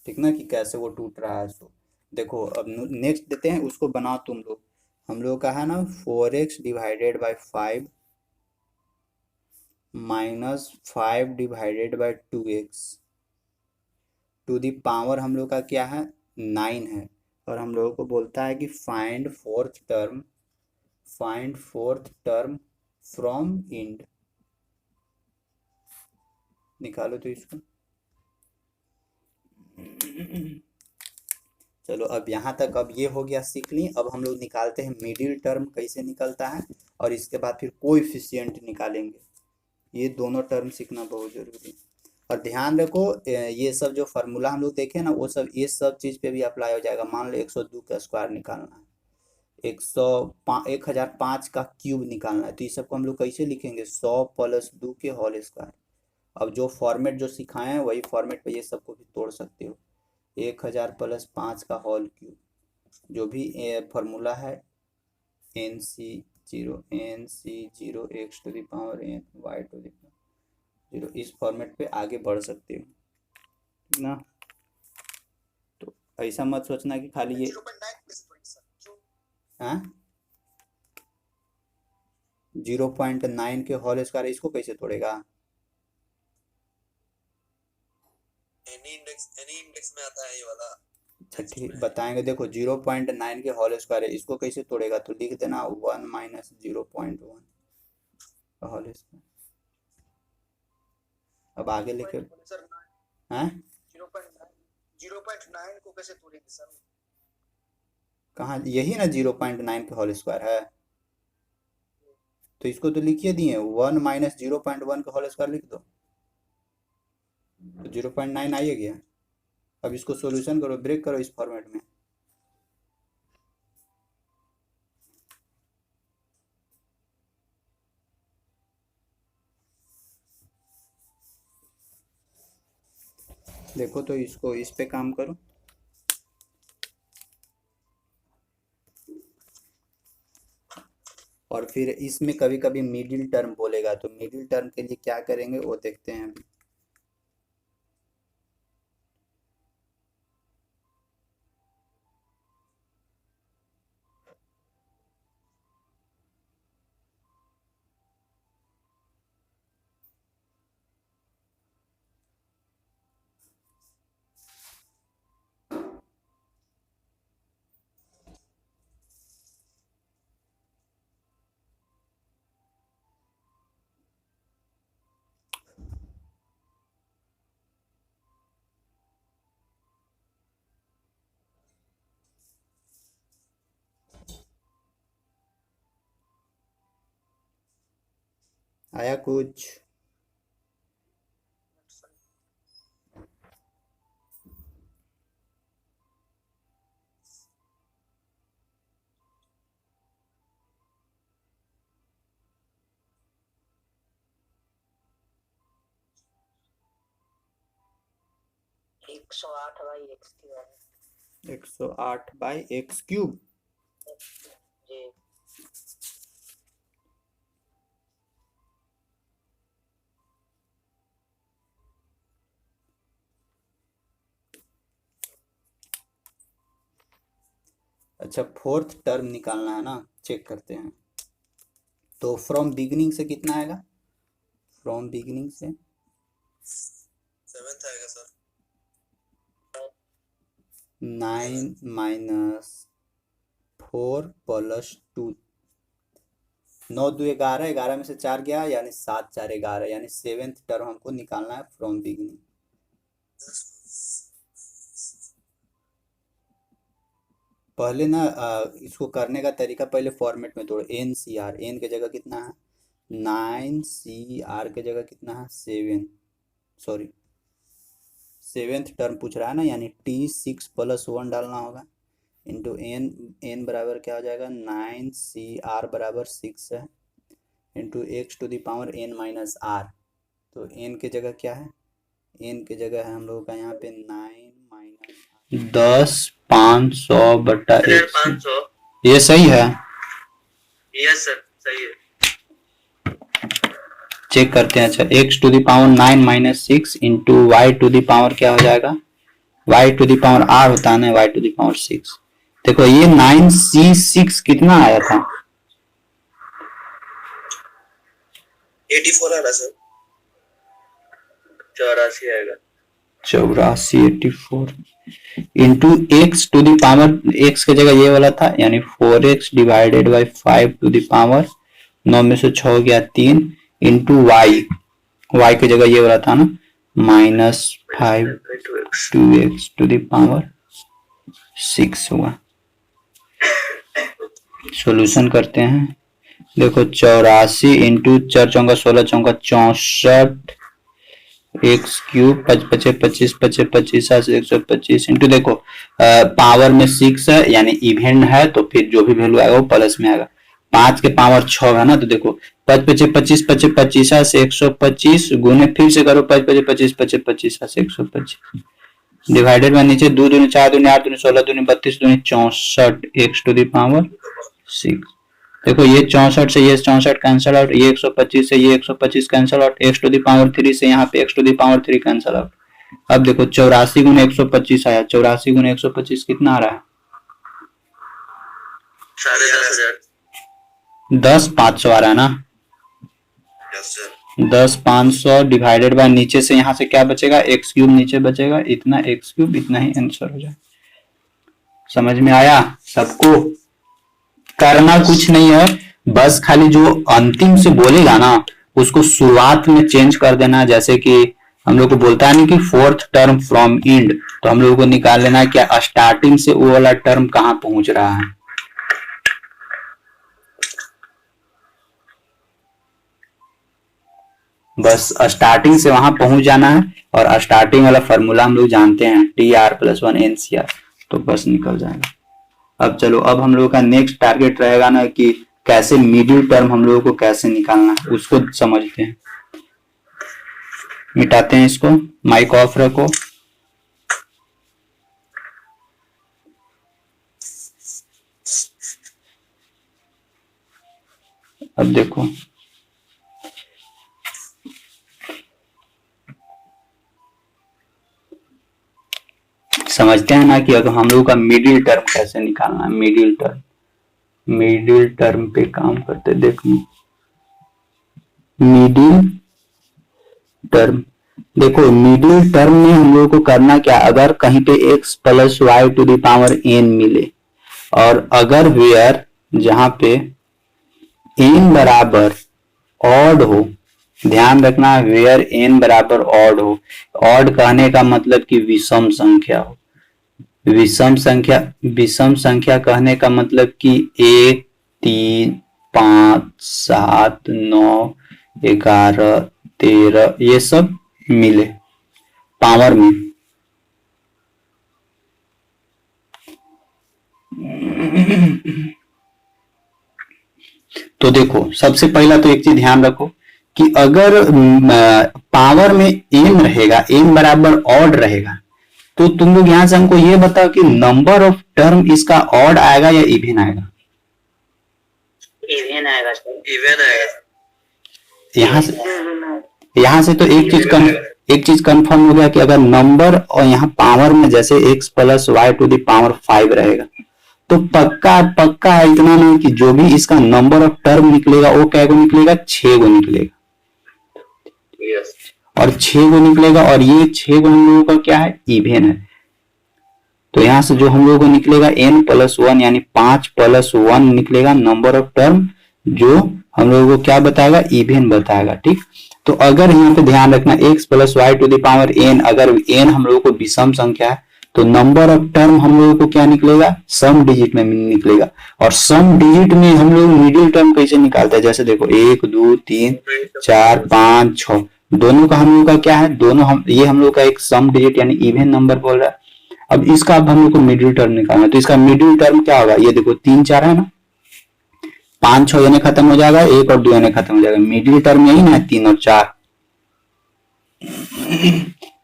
ठीक ना, कि कैसे वो टूट रहा है। सो देखो अब नेक्स्ट देते हैं, उसको बनाओ तुम लोग। हम लोग का है ना 4x divided by 5 -5 divided by 2x to the power हम लोग का क्या है, 9 है। और हम लोगों को बोलता है कि find fourth term from end. निकालो तो इसको। चलो अब यहाँ तक अब ये हो गया, सीख ली। अब हम लोग निकालते हैं मिडिल टर्म कैसे निकलता है, और इसके बाद फिर कोएफिशिएंट निकालेंगे। ये दोनों टर्म सीखना बहुत जरूरी है। और ध्यान रखो, ये सब जो फार्मूला हम लोग देखे ना, वो सब ये सब चीज़ पे भी अप्लाई हो जाएगा। मान लो 102 का स्क्वायर निकालना है, 1005 का क्यूब निकालना है, तो ये सबको हम लोग कैसे लिखेंगे, 100 + 2 के होल स्क्वायर। अब जो फॉर्मेट जो सिखाए हैं वही फॉर्मेट पे ये सबको भी तोड़ सकते हो। 1000 + 5 का होल क्यूब, जो भी फार्मूला है, NC0 x to the power n y to the power 0, इस फॉर्मेट पे आगे बढ़ सकते हो, ठीक ना। तो ऐसा मत सोचना कि खाली ये 0.9 के होल स्क्वायर, इसको कैसे तोड़ेगा। एनी इंडेक्स में आता है ये वाला। अच्छा ठीक, बताएंगे। देखो 0.9 के होल स्क्वायर है, इसको कैसे तोड़ेगा, तो लिख देना 1 - 0.1 का होल स्क्वायर। अब आगे लेके हैं, 0.9 को कैसे तोड़ेंगे सर? कहाँ, यही ना 0.9 के होल स्क्वायर है, तो इसको तो लिखिए दिए 1 - 0.1 का होल स्क्वायर लिख दो, तो 0.9 आइए गया। अब इसको सॉल्यूशन करो, ब्रेक करो इस फॉर्मेट में। देखो तो इसको इस पे काम करो। और फिर इसमें कभी कभी मिडिल टर्म बोलेगा, तो मिडिल टर्म के लिए क्या करेंगे वो देखते हैं अभी। आया कुछ? एक 108/x क्यूब 108/x क्यूब। जी। अच्छा, फोर्थ टर्म निकालना है ना, चेक करते हैं। तो फ्रॉम बिगिनिंग से कितना आएगा? फ्रॉम बिगिनिंग से 7th आएगा सर। 9 माइनस 4 प्लस 2, 9 2 11, 11 में से 4 गया यानी 7 4 11, यानी 7th टर्म हमको निकालना है फ्रॉम बिगिनिंग। पहले ना इसको करने का तरीका, पहले फॉर्मेट में तोड़ो। एन सी आर, एन के जगह कितना है 9, सी आर के जगह कितना है 7, सॉरी 7th टर्म पूछ रहा है ना, यानी T6 प्लस 1 डालना होगा इंटू एन। एन बराबर क्या हो जाएगा 9 सी आर बराबर 6 है, into x to the power n minus r. तो एन के जगह क्या है, एन के जगह है हम लोगों का यहाँ पे 9 माइनस 10 500 बटा 100। ये सही है? यस सर, सही है। चेक करते हैं। अच्छा, x to the power 9 minus 6 into y to the power क्या हो जाएगा, y to the power r होता है ना, वाई टू द पावर 6। देखो ये 9C6 कितना आया था 84 आ रहा सर, 84 आएगा। 84 84 into x to the power, x के जगह ये वाला था यानी 4x divided by 5 to the power 9 में से 6 गया 3 इंटू वाई, वाई की जगह ये वाला था ना minus 5 2x to the power 6 हुआ। सॉल्यूशन करते हैं। देखो 84 इंटू 4 चौका 16 चौका 64 एक्स क्यूब 5 5 25 25 25 125 इंटू देखो पावर में 6 है यानी इवेंट है, तो फिर जो भी वैल्यू आएगा वो प्लस में आएगा। 5 के पावर 6 है ना, तो देखो 5 5 25 25 25 से 125 गुने फिर से करो 5 5 25 25 25 से 125 डिवाइडेड बाय नीचे 2 दूनी 4 दूनी 8 दूनी 16 दूनी 32 दूनी 64 एक्स टू द पावर 6। देखो ये 64 से ये 64 कैंसिल आउट, ये 125 से ये 125 cancel out, x to the power 3 से यहाँ पे x to the power 3 cancel out. अब देखो 84 गुने 125 आया, 84 गुने 125 कितना आ रहा है 10 500 आ रहा है ना। 10 500 डिवाइडेड बाय नीचे से यहाँ से क्या बचेगा एक्स क्यूब नीचे बचेगा, इतना एक्स क्यूब, इतना ही आंसर हो जाए। समझ में आया सबको? करना कुछ नहीं है, बस खाली जो अंतिम से बोलेगा ना उसको शुरुआत में चेंज कर देना। जैसे कि हम लोग को बोलता है नहीं कि फोर्थ टर्म फ्रॉम इंड, तो हम लोग को निकाल लेना क्या स्टार्टिंग से वो वाला टर्म कहां पहुंच रहा है। बस स्टार्टिंग से वहां पहुंच जाना है, और स्टार्टिंग वाला फॉर्मूला हम लोग जानते हैं TR+1 NCR, तो बस निकल जाएगा। अब चलो, अब हम लोगों का नेक्स्ट टारगेट रहेगा ना कि कैसे मिडिल टर्म हम लोगों को कैसे निकालना है उसको समझते हैं। मिटाते हैं इसको, माइक ऑफ रखो। अब देखो समझते हैं ना कि अगर हम लोगों का मिडिल टर्म कैसे निकालना है। मिडिल टर्म पे काम करते, देखो मिडिल टर्म, देखो मिडिल टर्म में हम लोगों को करना क्या, अगर कहीं पे x plus y to the power n मिले, और अगर वेयर जहां पे n बराबर ऑड हो, ध्यान रखना वेयर n बराबर ऑड हो। ऑड कहने का मतलब कि विषम संख्या हो। विषम संख्या कहने का मतलब कि 1 3 5 7 9 11 13 ये सब मिले पावर में। तो देखो सबसे पहला तो एक चीज ध्यान रखो कि अगर पावर में n रहेगा, n बराबर ऑड रहेगा, तो तुम लोग यहां से हमको ये बताओ कि नंबर ऑफ टर्म इसका ऑड आएगा या इवन आएगा? इवन आएगा सर, इवन आएगा। यहाँ से तो एक चीज कंफर्म हो गया कि अगर नंबर और यहाँ पावर में जैसे x plus y to the power 5 रहेगा, तो पक्का पक्का है इतना नहीं कि जो भी इसका नंबर ऑफ टर्म निकलेगा वो क्या निकलेगा, 6 गो निकलेगा, यस और 6 गो निकलेगा, और ये 6 गो हम लोगों का क्या है, इवेन है। तो यहां से जो हम लोगों को निकलेगा n+1 यानी 5+1 निकलेगा नंबर ऑफ टर्म, जो हम लोगों को क्या बताएगा, इवेन बताएगा। ठीक, तो अगर यहाँ पे ध्यान रखना x + y⁴ n, अगर n हम लोगों को विषम संख्या है तो नंबर ऑफ टर्म हम लोगों को क्या निकलेगा, सम डिजिट में निकलेगा। और सम डिजिट में हम लोग मिडिल टर्म कैसे निकालते हैं, जैसे देखो 1 2 3 4 5 6 दोनों का हम लोग का क्या है, दोनों ये हम लोग का एक सम डिजिट यानी इवन नंबर बोल रहा है। अब इसका अब हम लोग को मिडिल टर्म निकालना है, तो इसका मिडिल टर्म क्या होगा, ये देखो 3 4 है ना, 5 6 यानी खत्म हो जाएगा, 1 और 2 यानी खत्म हो जाएगा, मिडिल टर्म यही ना 3 और 4।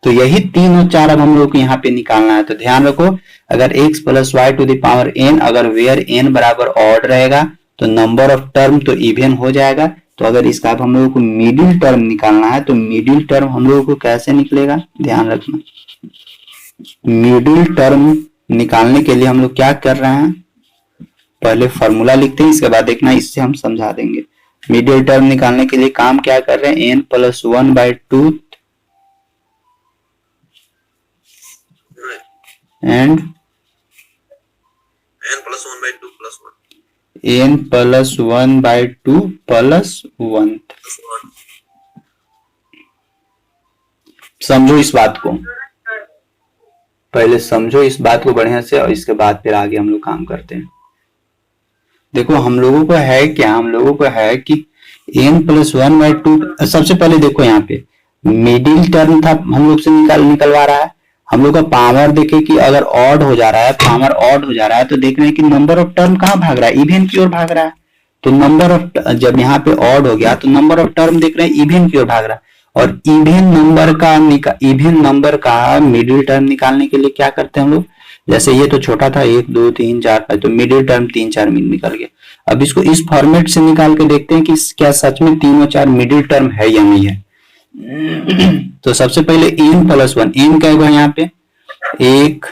तो यही 3 और 4 अब हम लोग को यहाँ पे निकालना है। तो ध्यान रखो, अगर x + y⁴ अगर वेयर n बराबर ऑड रहेगा तो नंबर ऑफ टर्म तो इवन हो जाएगा। तो अगर इसका अब हम लोगों को मिडिल टर्म निकालना है तो मिडिल टर्म हम लोगों को कैसे निकलेगा, ध्यान रखना। मिडिल टर्म निकालने के लिए हम लोग क्या कर रहे हैं, पहले फॉर्मूला लिखते हैं, इसके बाद देखना इससे हम समझा देंगे। मिडिल टर्म निकालने के लिए काम क्या कर रहे हैं, n+1/2 and n+1/2 + 1। समझो इस बात को, पहले समझो इस बात को बढ़िया से, और इसके बाद फिर आगे हम लोग काम करते हैं। देखो हम लोगों को है क्या, हम लोगों को है कि n+1/2, सबसे पहले देखो यहाँ पे मिडिल टर्म था हम लोग से निकलवा रहा है, हम लोग का पावर देखे कि अगर ऑड हो जा रहा है, पावर ऑड हो जा रहा है, तो देख रहे हैं कि नंबर ऑफ टर्म कहाँ भाग रहा है, इवन की ओर भाग रहा है। तो नंबर ऑफ, जब यहाँ पे ऑड हो गया तो नंबर ऑफ टर्म देख रहे हैं इवन की ओर भाग रहा है। और इवन नंबर का मिडिल टर्म निकालने के लिए क्या करते हैं हम लोग, जैसे ये तो छोटा था 1 2 3 4 5, तो मिडिल टर्म 3 4 निकल गया। अब इसको इस फॉर्मेट से निकाल के देखते हैं कि क्या सच में 3 और 4 मिडिल टर्म है या नहीं है। तो सबसे पहले n+1, n क्या होगा यहाँ पे 1,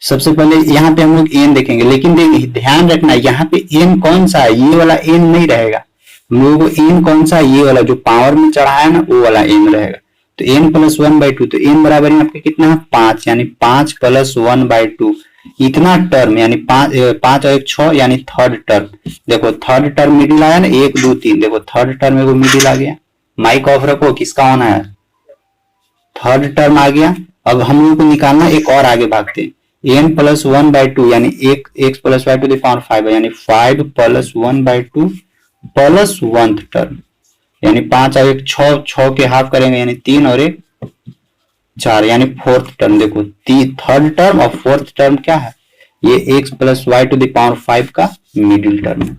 सबसे पहले यहाँ पे हम लोग n देखेंगे, लेकिन ध्यान रखना यहाँ पे n कौन सा है, ये वाला n नहीं रहेगा, हम लोगों को n कौन सा है, ये वाला जो पावर में चढ़ा है ना वो वाला n रहेगा। तो n+1/2, तो n बराबर यहाँ पे कितना है 5, यानी 5 + 1/2 इतना टर्म, यानी 5 और 1 6 यानी थर्ड टर्म। देखो थर्ड टर्म मिडिल आया ना 1 2 3, देखो थर्ड टर्म में वो मिडिल आ गया। माइक ऑफ रखो, किसका ऑन है, थर्ड टर्म आ गया। अब हम लोग को निकालना एक और आगे भागते हैं, n+1/2 यानी x + y⁵ यानी 5 + 1/2 प्लस 1th टर्म, यानी 5 और 1 6 के हाफ करेंगे यानी 3 और 1 4 यानी 4th टर्म। देखो थर्ड टर्म और 4th टर्म क्या है, ये x + y⁵ का मिडिल टर्म है।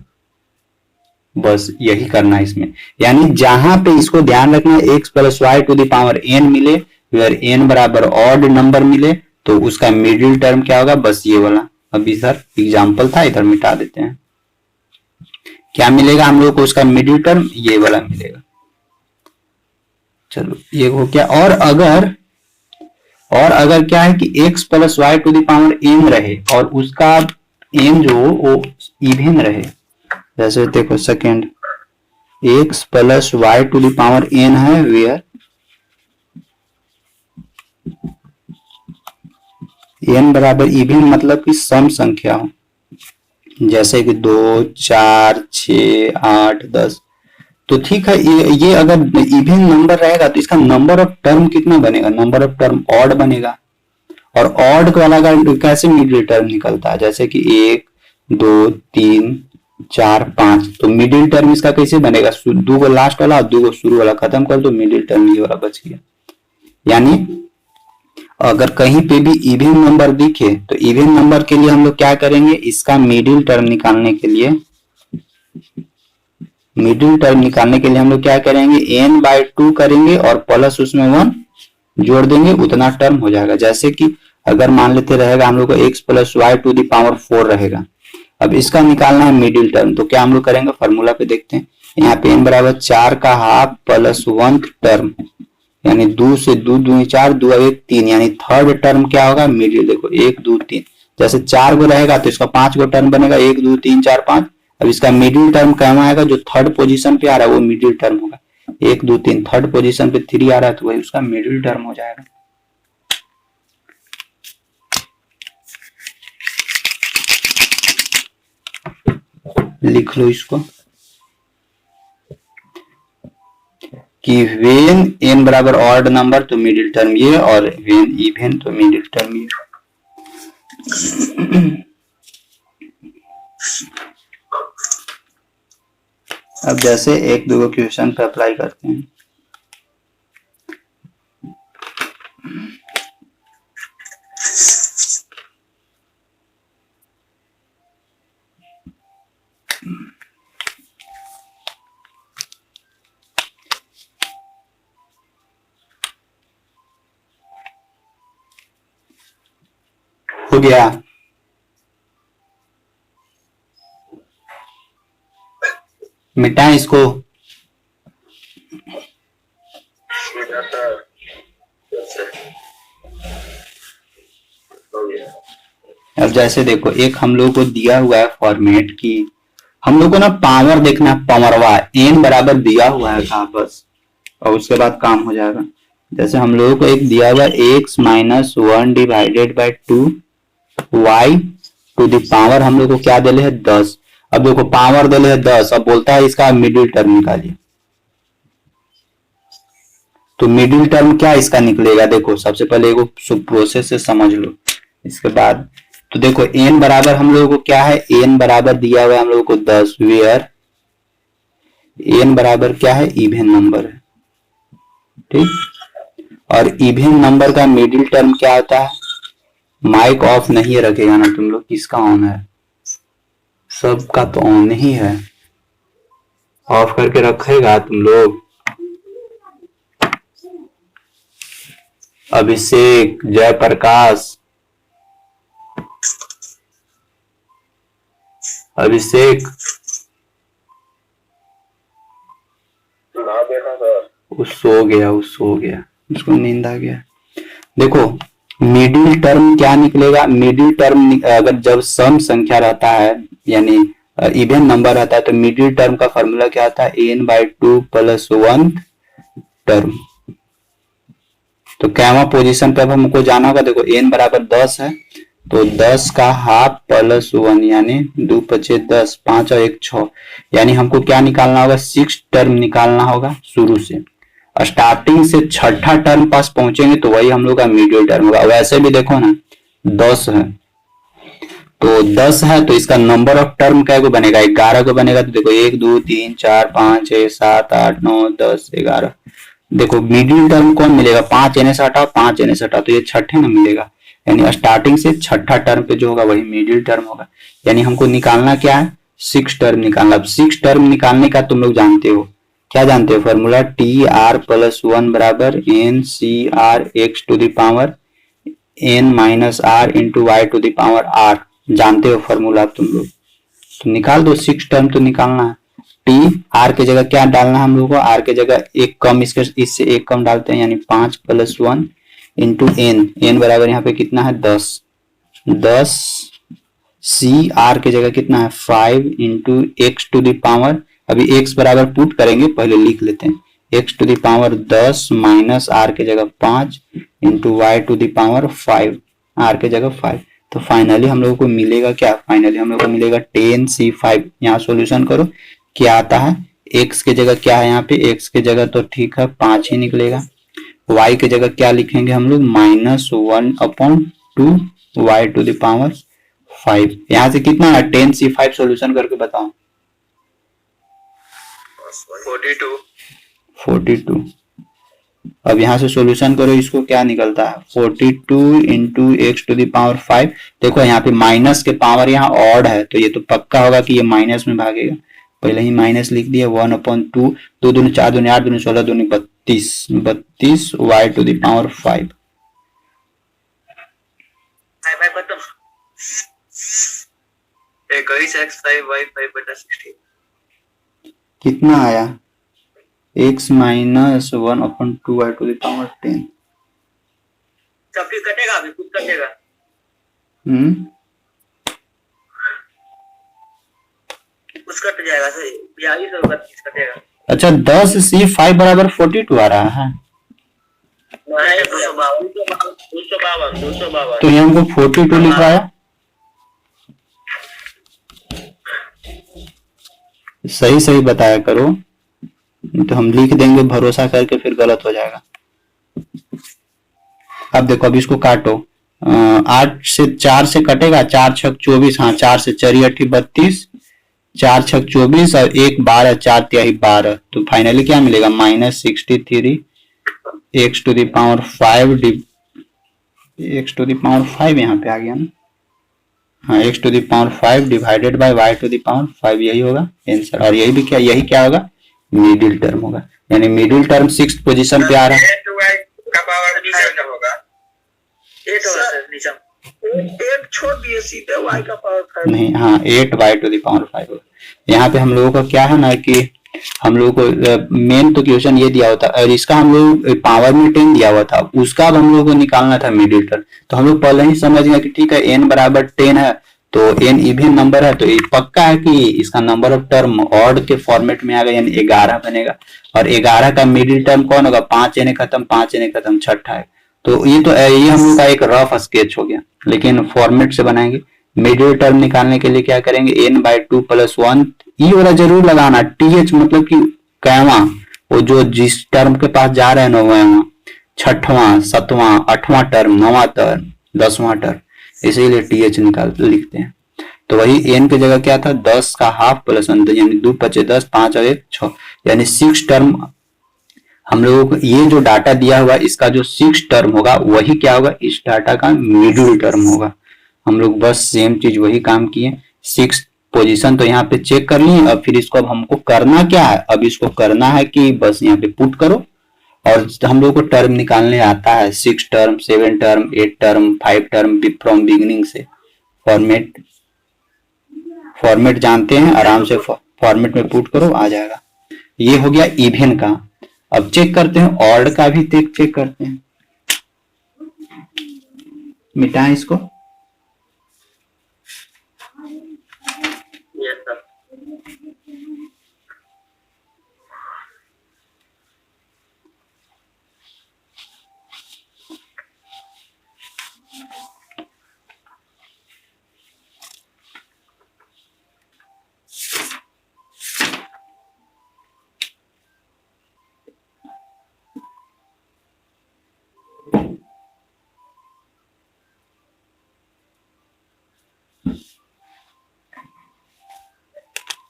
बस यही करना है इसमें, यानी जहां पे इसको ध्यान रखना है x + y⁴n मिले, अगर n बराबर ऑड नंबर मिले तो उसका मिडिल टर्म क्या होगा, बस ये वाला। अब इधर एग्जाम्पल था, इधर मिटा देते हैं। क्या मिलेगा हम लोग को, उसका मिडिल टर्म ये वाला मिलेगा। चलो ये हो गया। और अगर क्या है कि x + y⁴n रहे और उसका n जो वो इवन रहे, जैसे देखो सेकेंड x + y⁴n है वेयर n बराबर इवन मतलब कि सम संख्या हो, जैसे कि 2 4 6 8 10। तो ठीक है, ये अगर इवन नंबर रहेगा तो इसका नंबर ऑफ टर्म कितना बनेगा, नंबर ऑफ टर्म ऑड बनेगा। और ऑड वाला कैसे मिडिल टर्म निकलता है, जैसे कि 1 2 3 4 5, तो मिडिल टर्म इसका कैसे बनेगा, 2 को लास्ट वाला और 2 को शुरू वाला खत्म कर दो, मिडिल टर्म ये वाला बच गया। यानी अगर कहीं पे भी इवन नंबर दिखे तो इवन नंबर के लिए हम लोग क्या करेंगे, इसका मिडिल टर्म निकालने के लिए हम लोग क्या करेंगे, n/2 करेंगे और प्लस उसमें 1 जोड़ देंगे, उतना टर्म हो जाएगा। जैसे कि अगर मान लेते रहेगा हम लोग को x + y⁴ रहेगा, अब इसका निकालना है मिडिल टर्म, तो क्या हम लोग करेंगे, फॉर्मूला पे देखते हैं। यहाँ पे n बराबर 4 का हाफ प्लस 1 टर्म, यानी 2 से 2 दूनी 4, 2 और 1 3, यानी थर्ड टर्म क्या होगा, मिडिल। देखो 1 2 3, जैसे 4 गो रहेगा तो इसका 5 गो टर्म बनेगा, 1 2 3 4 5। अब इसका मिडिल टर्म कहना आएगा, जो थर्ड पोजीशन पे आ रहा है वो मिडिल टर्म होगा। 1 2 3 थर्ड पोजीशन पे 3 आ रहा है तो वही उसका मिडिल टर्म हो जाएगा। लिख लो इसको कि वेन n बराबर ऑड नंबर तो मिडिल टर्म ये, और वेन इवन तो मिडिल टर्म ये। अब जैसे एक दो क्वेश्चन पे अप्लाई करते हैं। हो गया, मिटाएं इसको। अब जैसे देखो एक हम लोग को दिया हुआ है फॉर्मेट की, हम लोग को ना पावर देखना है, पावरवा n बराबर दिया हुआ है कहाँ बस, और उसके बाद काम हो जाएगा। जैसे हम लोगों को एक दिया हुआ x minus 1 divided by 2 y to the power हम लोग को क्या दिले है 10। अब देखो पावर दिले है 10, अब बोलता है इसका मिडिल टर्म निकालिए। तो मिडिल टर्म क्या इसका निकलेगा, देखो सबसे पहले एगो प्रोसेस से समझ लो, इसके बाद तो देखो n बराबर हम लोगों को क्या है, n बराबर दिया हुआ है हम लोगों को 10, वेयर n बराबर क्या है, इवन नंबर है, ठीक। और इवन नंबर का मिडिल टर्म क्या होता है, माइक ऑफ नहीं रखेगा ना तुम लोग, किसका ऑन है, सबका तो ऑन ही है, ऑफ करके रखेगा तुम लोग। अभिषेक, जयप्रकाश, अभिषेक वो सो गया, उसको नींद आ गया। देखो मिडिल टर्म क्या निकलेगा, मिडिल टर्म अगर जब सम संख्या रहता है यानी इवन नंबर रहता है तो मिडिल टर्म का फॉर्मूला क्या आता है, n/2 प्लस 1 टर्म। तो कैवा पोजीशन पे अब हमको जाना होगा, देखो n बराबर 10 है तो 10 का हाफ प्लस 1 यानी 2 पचे 10, 5 और 1 6, यानी हमको क्या निकालना होगा, 6 टर्म निकालना होगा शुरू से। स्टार्टिंग से छठा टर्म पास पहुंचेंगे तो वही हम लोग का मिडिल टर्म होगा। वैसे भी देखो ना 10 है तो 10 है तो इसका नंबर ऑफ टर्म क्या को बनेगा, 11 को बनेगा। तो देखो 1 2 3 4 5 6 7 8 9 10 11, देखो मिडिल टर्म कौन मिलेगा, 5 एने से हटाओ 5 एने से हटाओ तो ये छठे में मिलेगा, यानी स्टार्टिंग से छठा टर्म पे जो होगा वही मिडिल टर्म होगा। यानी हमको निकालना क्या है, 6 टर्म निकालना। अब 6 टर्म निकालने का तुम लोग जानते हो, क्या जानते हो फॉर्मूला, टी आर प्लस 1 बराबर n C r x to the power n minus r into y to the power r, जानते हो फॉर्मूला तुम लोग। तो निकाल दो, 6 टर्म तो निकालना है। टी आर के जगह क्या डालना है हम लोग को, आर के जगह एक कम, इससे एक कम डालते हैं यानी 5 प्लस 1 इंटू एन, एन बराबर यहाँ पे कितना है 10 सी आर के जगह कितना है 5 into x to the power, अभी x बराबर पुट करेंगे, पहले लिख लेते हैं, x to the power 10 minus r के जगह 5 into y to the power 5, r के जगह 5। तो फाइनली हम लोगों को मिलेगा क्या, फाइनली हम लोग को मिलेगा 10c5। यहाँ सॉल्यूशन करो क्या आता है, x के जगह क्या है यहाँ पे, x के जगह तो ठीक है 5 ही निकलेगा, y के जगह क्या लिखेंगे हम लोग, -1/2 वाई टू द पावर 5। यहाँ से कितना है 10c5, सॉल्यूशन करके बताओ। 42। अब यहाँ से सॉल्यूशन करो, इसको क्या निकलता है 42 into x to the power 5। देखो यहाँ पे माइनस के पावर यहाँ ऑड है तो ये तो पक्का होगा कि ये माइनस में भागेगा, पहले ही माइनस लिख दिया। 1/2, 2 दूनी 4 दूनी 8 दूनी 16 दूनी 32 Y to the power 5। 21x5y5/16 कितना आया? x minus 1/2y⁻10। तब फिर कटेगा, अभी कुछ कटेगा। कुछ कट जाएगा सही, 42 और 32 कटेगा। अच्छा 10c5 बराबर 42 आ रहा है। 252 तो ये हमको 42 लिखवाया। सही सही बताया करो, तो हम लिख देंगे भरोसा करके, फिर गलत हो जाएगा। अब देखो, अब इसको काटो। 8 से 4 से कटेगा, 4 छक 24, हाँ 4 से 4 8 32, 4 छक 24 और 1 12, 4 तिहाई 12, तो फाइनली क्या मिलेगा? -63 x⁵ x⁵ यहाँ पे आ गया ना, हाँ x⁵ डिवाइडेड बाय y⁵, यही होगा आंसर। और यही भी क्या, यही क्या होगा? मिडिल टर्म होगा, यानी मिडिल टर्म 6th पोजीशन पे आ रहा है। 8 छोड़ दिए, सीधे y का पावर 5 नहीं, हाँ 8y⁵ होगा। यहाँ पे हम लोगों का क्या है ना कि हम लोगों को मेन तो क्वेश्चन ये दिया होता, और इसका हम लोग पावर में 10 दिया हुआ था, उसका अब हम लोगों को निकालना था मिडिल टर्म। तो हम लोग पहले ही समझ गए कि ठीक है n बराबर 10 है, तो n इवन नंबर है, तो ये पक्का है कि इसका नंबर ऑफ टर्म ऑड के फॉर्मेट में आ गया, यानी 11 बनेगा। और 11 का मिडिल टर्म कौन होगा? 5 n खत्म, 5 n खत्म, छठा है। तो ये हम लोग का एक रफ स्केच हो गया, लेकिन फॉर्मेट से बनाएंगे। मिडिल टर्म निकालने के लिए क्या करेंगे? n/2 + 1, ये वाला जरूर लगाना, th मतलब कि कैवा, वो जो जिस टर्म के पास जा रहे हैं, 9वां, 6वां, 7वां, 8वां टर्म, 9वां टर्म, 10वां टर्म, इसीलिए th लिखते हैं। तो वही n की जगह क्या था? 10 का हाफ प्लस 1, यानी 2 × 5 = 10, 5 और 1 6, यानी 6 टर्म हम लोगों को ये जो डाटा दिया हुआ, इसका जो 6 टर्म होगा वही क्या होगा? इस डाटा का मिडिल टर्म होगा। हम लोग बस सेम चीज वही काम किए। 6 पोजीशन तो यहाँ पे चेक कर ली। अब फिर इसको अब हमको करना क्या है? अब इसको करना है कि बस यहाँ पे पुट करो, और हम लोग को टर्म निकालने आता है, 6 term, 7 term, 8 term, 5 term from beginning से। फॉर्मेट जानते हैं, आराम से फॉर्मेट में पुट करो, आ जाएगा। ये हो गया इवन का। अब चेक करते हैं ऑड का भी, चेक करते हैं। मिटाएं इसको।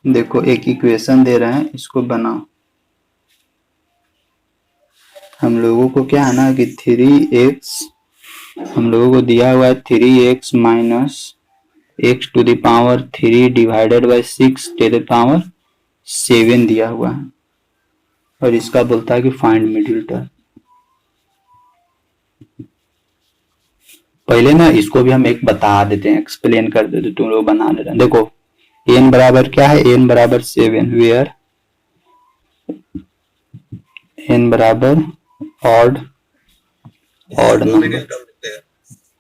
देखो एक इक्वेशन दे रहे हैं, इसको बनाओ। हम लोगों को क्या है ना कि 3x, हम लोगों को दिया हुआ है 3x - x⁵ डिवाइडेड बाय 6⁻7 दिया हुआ है, और इसका बोलता है कि फाइंड मिडिल टर्म। पहले ना इसको भी हम एक बता देते हैं, एक्सप्लेन कर देते, तुम लोग बना लेते हैं। देखो n बराबर क्या है? n बराबर 7, वेयर n बराबर ऑड नंबर।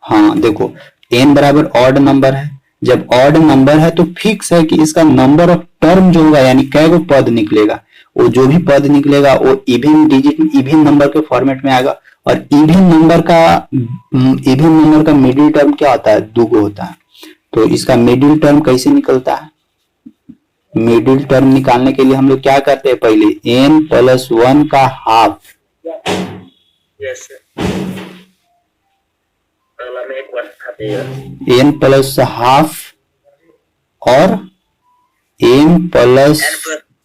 हाँ देखो n बराबर ऑड नंबर है। जब ऑड नंबर है तो फिक्स है कि इसका नंबर ऑफ टर्म जो होगा, यानी कै गो पद निकलेगा, वो जो भी पद निकलेगा वो इवन डिजिट, इवन नंबर के फॉर्मेट में आएगा। और इवन नंबर का मिडिल टर्म क्या होता है? 2 गो होता है। तो इसका मिडिल टर्म कैसे निकलता है? मिडिल टर्म निकालने के लिए हम लोग क्या करते हैं? पहले n + 1 का हाफ, n + हाफ और n +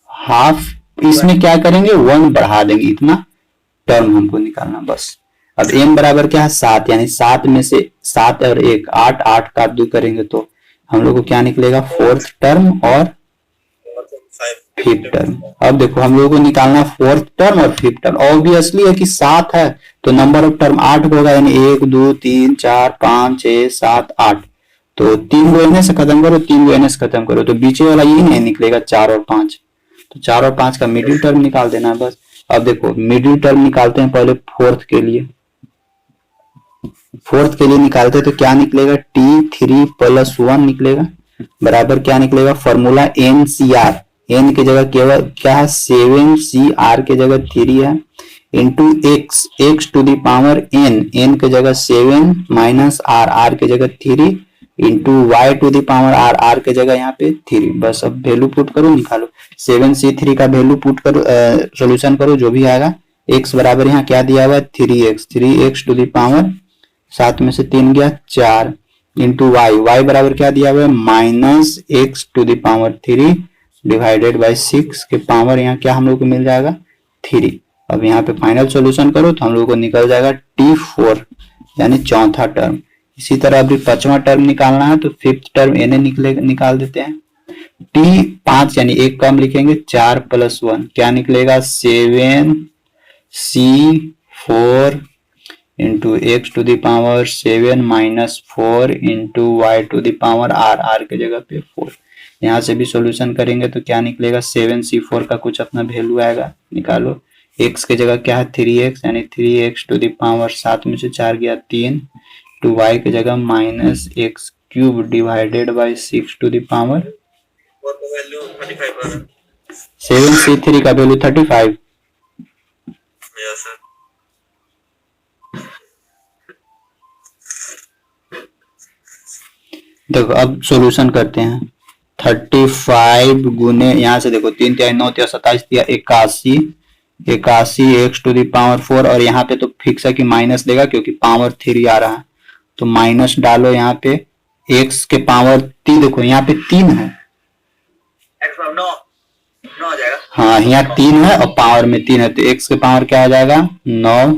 हाफ, इसमें क्या करेंगे? 1 बढ़ा देंगे, इतना टर्म हमको निकालना बस। अब n बराबर क्या है? 7, यानी 7 में से 7 और 1 8, 8 का 2 करेंगे तो हम लोग को क्या निकलेगा? 4th टर्म और 5th टर्म। अब देखो हम लोगों को निकालना 4th टर्म और 5th टर्म। ऑब्वियसली है कि 7 है तो नंबर ऑफ टर्म 8 होगा, यानी 1 2 3 4 5 6 7 8। तो 3 को एन से खत्म करो, 3 को एन से खत्म करो, तो बीच वाला ये नहीं निकलेगा 4 और 5, तो 4 और 5 का मिडिल टर्म निकाल देना है बस। अब देखो मिडिल टर्म निकालते हैं पहले फोर्थ के लिए। फोर्थ के लिए निकालते हैं तो क्या निकलेगा, t3 प्लस 1 निकलेगा, बराबर क्या निकलेगा, फॉर्मूला NCR, n की जगह केवल क्या है 7CR के जगह 3 है, into x to the power n के जगह 7 माइनस r के जगह 3 into y to the power r के जगह यहाँ पे 3। बस अब वैल्यू पुट करो, निकालो 7C3 का वैल्यू पुट करो, सॉल्यूशन करो, जो भी आएगा। x बराबर यहाँ क्या दिया हुआ है 3x टू द पावर 7 में से 3 गया 4 इंटू y बराबर क्या दिया हुआ है minus x to the power 3 divided by 6 के पावर यहाँ क्या हम लोग को मिल जाएगा 3। अब यहाँ पे फाइनल सॉल्यूशन करो तो हम लोग को निकल जाएगा T4 यानी चौथा टर्म। इसी तरह अभी 5वां टर्म निकालना है तो 5th टर्म एन निकाल देते हैं। T5 यानी एक कम लिखेंगे 4 प्लस 1 क्या निकलेगा 7C4 into x to the power 7 minus 4 into y to the power r के जगह पे 4। यहाँ से भी सॉल्यूशन करेंगे तो क्या निकलेगा 7C4 का कुछ अपना वैल्यू आएगा, निकालो। x के जगह क्या है 3x यानी 3x टू द पावर 7 में से 4 गया 3 टू y के जगह minus x cube divided by 6 to the power 7C3 का वैल्यू 35। देखो अब सॉल्यूशन करते हैं। 35 गुने यहाँ से देखो 3 तिहाई 9 तिहाई 27 तिहाई 81 x टू द पावर 4 और यहाँ पे तो फिक्स है कि माइनस देगा क्योंकि पावर 3 आ रहा है, तो माइनस डालो यहाँ पे x के पावर 3, देखो यहाँ पे 3 है, हाँ यहाँ 3 है और पावर में 3 है, तो x के पावर क्या आ जाएगा 9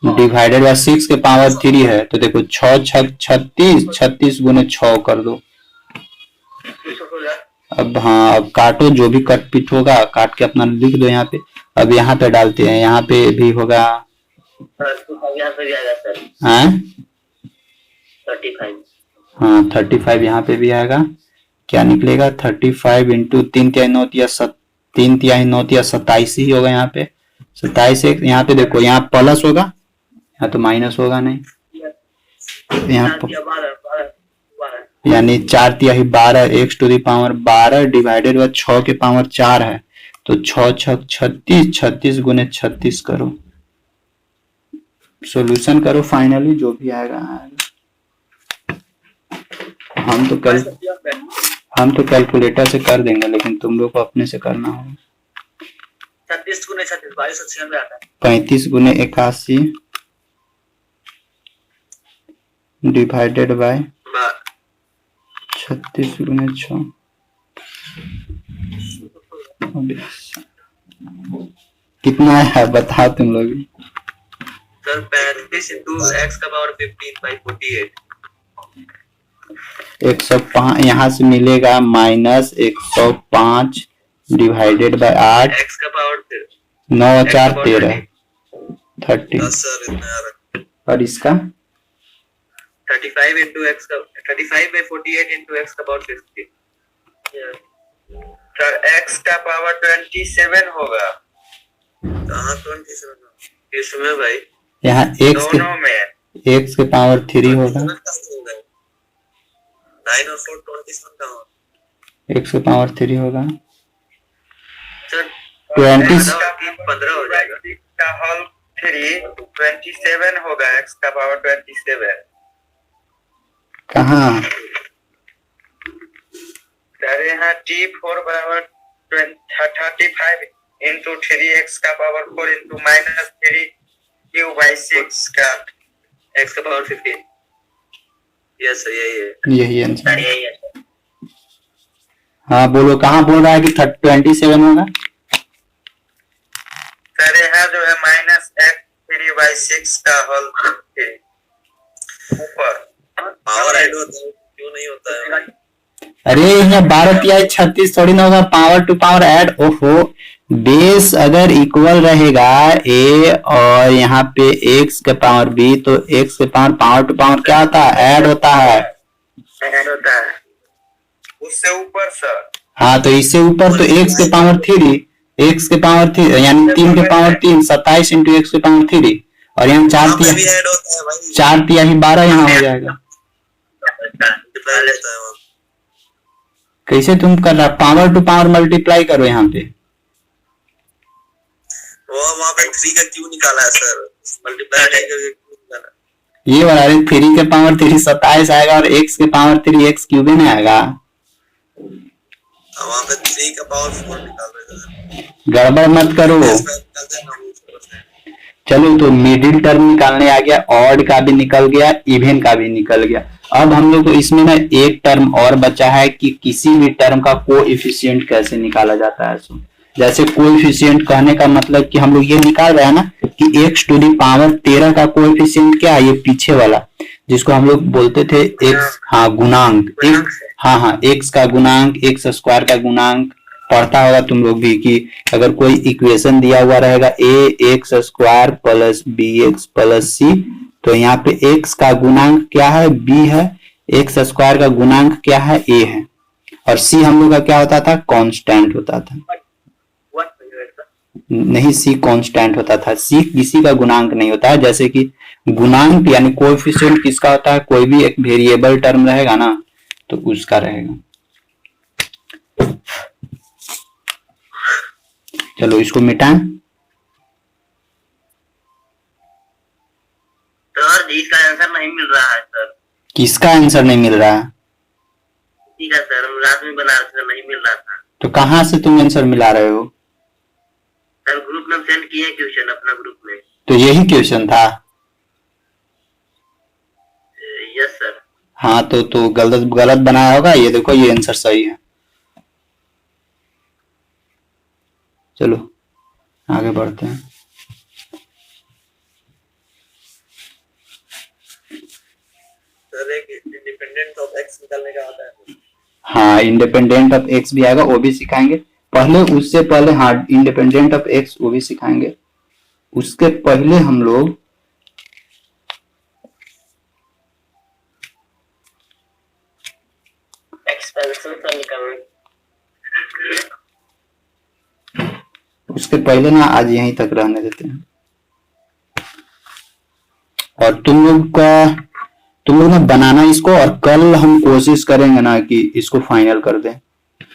डिवाइडेड बाय 6 के पावर 3 है, तो देखो 6 36 गुने 6 कर दो। अब हाँ अब काटो, जो भी कट पिट होगा काट के अपना लिख दो यहाँ पे। अब यहाँ पे डालते हैं, यहाँ पे भी होगा हाँ 35 यहाँ पे भी आएगा, क्या निकलेगा 35 इंटू 3 तिहाई 9 तिहाई 27 ही होगा यहाँ पे 27। यहाँ पे देखो यहाँ प्लस होगा, यहाँ तो माइनस होगा नहीं, यहाँ यानी 4 तिहाई 12 x to the power 12 divided by 6 के पावर 4 है, तो 6 36 गुने 36 करो, सॉल्यूशन करो, फाइनली जो भी आएगा हम तो कैलकुलेटर से कर देंगे, लेकिन तुम लोग को अपने से करना होगा। 36 गुने 36 2296 आता है। 35 गुने 81 डिवाइडेड बाय 36 गुने 6 कितना है बताओ तुम लोग। सर 35 इंटू x का पावर 15 बाई 48 105 यहाँ से मिलेगा माइनस 105 डिवाइडेड बाय 8 x का पावर 9 और 4 13 30 सर इतना आ रहा और इसका 35 इंटू x का 35 बाई 48 इंटू x का पावर 50 सर x का पावर 27 होगा। कहाँ 27 इसमें भाई यहाँ x के पावर 3 होगा, 9 और 4 27 कहाँ x के पावर 3 होगा, सर 20 15 हो जाएगा का होल 3 27 होगा x का पावर 27 कहाँ सर यहाँ T4 बराबर 35 इंटू 3x का power 4 into minus 3 Q by 6 का x का पावर 15। यस सर यही आंसर है। हाँ बोलो कहाँ बोल रहा है कि 27 होगा। सर यहाँ जो है माइनस x 3 बाई 6 का होल ऊपर पावर ऐड होता है क्यों नहीं होता है। अरे यहाँ 12 तिहाई 36 थोड़ी ना होगा, पावर टू पावर ऐड। ओहो बेस अगर इक्वल रहेगा a और यहाँ पे x के पावर b तो x के पावर टू पावर क्या होता है ऐड होता है। ऐड होता है उससे ऊपर सर। हाँ तो इससे ऊपर तो एक्स के पावर 3, एक्स के पावर 3 यानी 3 के पावर 3 27 इंटू एक्स के पावर 3 और यहाँ 4 भी ऐड होता है भाई। 4 तिहाई 12 यहाँ हो जाएगा। कैसे तुम कर रहा, पावर टू पावर मल्टीप्लाई करो यहाँ पे। वो वहाँ पे 3 का क्यों निकाला है सर, मल्टीप्लाई करके क्यों निकाला? ये वाला 3 के पावर 3 27 आएगा और x के पावर 3 x क्यूब में आएगा। वहाँ पे 3 का पावर 4 निकाल रहे थे। गड़बड़ मत करो। चलो तो मिडिल टर्म निकालने आ गया, ऑड का भी निकल गया, इवन का भी निकल गया। अब हम लोग को इसमें ना एक टर्म और बचा है कि किसी भी टर्म का कोएफिशिएंट कैसे निकाला जाता है। जैसे कोएफिशिएंट कहने का मतलब कि हम लोग ये निकाल रहे हैं ना कि x टू दी पावर 13 का कोएफिशिएंट क्या है, ये पीछे वाला जिसको हम लोग बोलते थे x, हाँ गुणांक, हाँ x का गुणांक, x स्क्वायर का गुणांक पढ़ता होगा तुम लोग भी कि अगर कोई इक्वेशन दिया हुआ रहेगा ax square plus bx plus c, तो यहाँ पे x का गुणांक क्या है, b है, x स्क्वायर का गुणांक क्या है, a है, और c हम लोग का क्या होता था, कांस्टेंट होता था। नहीं, c कांस्टेंट होता था, c किसी का गुणांक नहीं होता है। जैसे कि गुणांक यानी कोएफिशिएंट किसका होता है, कोई भी एक वेरिएबल टर्म रहेगा ना तो उसका रहेगा। चलो इसको मिटाएं। सर जी इसका आंसर नहीं मिल रहा है सर। किसका आंसर नहीं मिल रहा है? ठीक है सर, हम रात में बना रहे थे, नहीं मिल रहा था। तो कहाँ से तुम आंसर मिला रहे हो? सर ग्रुप में सेंड किए क्वेश्चन अपना ग्रुप में। तो यही क्वेश्चन था? Yes sir. हाँ तो गलत बनाया होगा। ये देखो ये आंसर सही है। चलो आगे बढ़ते हैं। सर एक इंडिपेंडेंट ऑफ एक्स निकालने का होता है। हाँ इंडिपेंडेंट ऑफ एक्स भी आएगा, वो भी सिखाएंगे। पहले उससे पहले हाँ इंडिपेंडेंट ऑफ एक्स वो भी सिखाएंगे। उसके पहले हम लोग एक्सपेंशन का निकालना। उसके पहले ना आज यहीं तक रहने देते हैं। और तुम लोग ना बनाना इसको, और कल हम कोशिश करेंगे ना कि इसको फाइनल कर दें,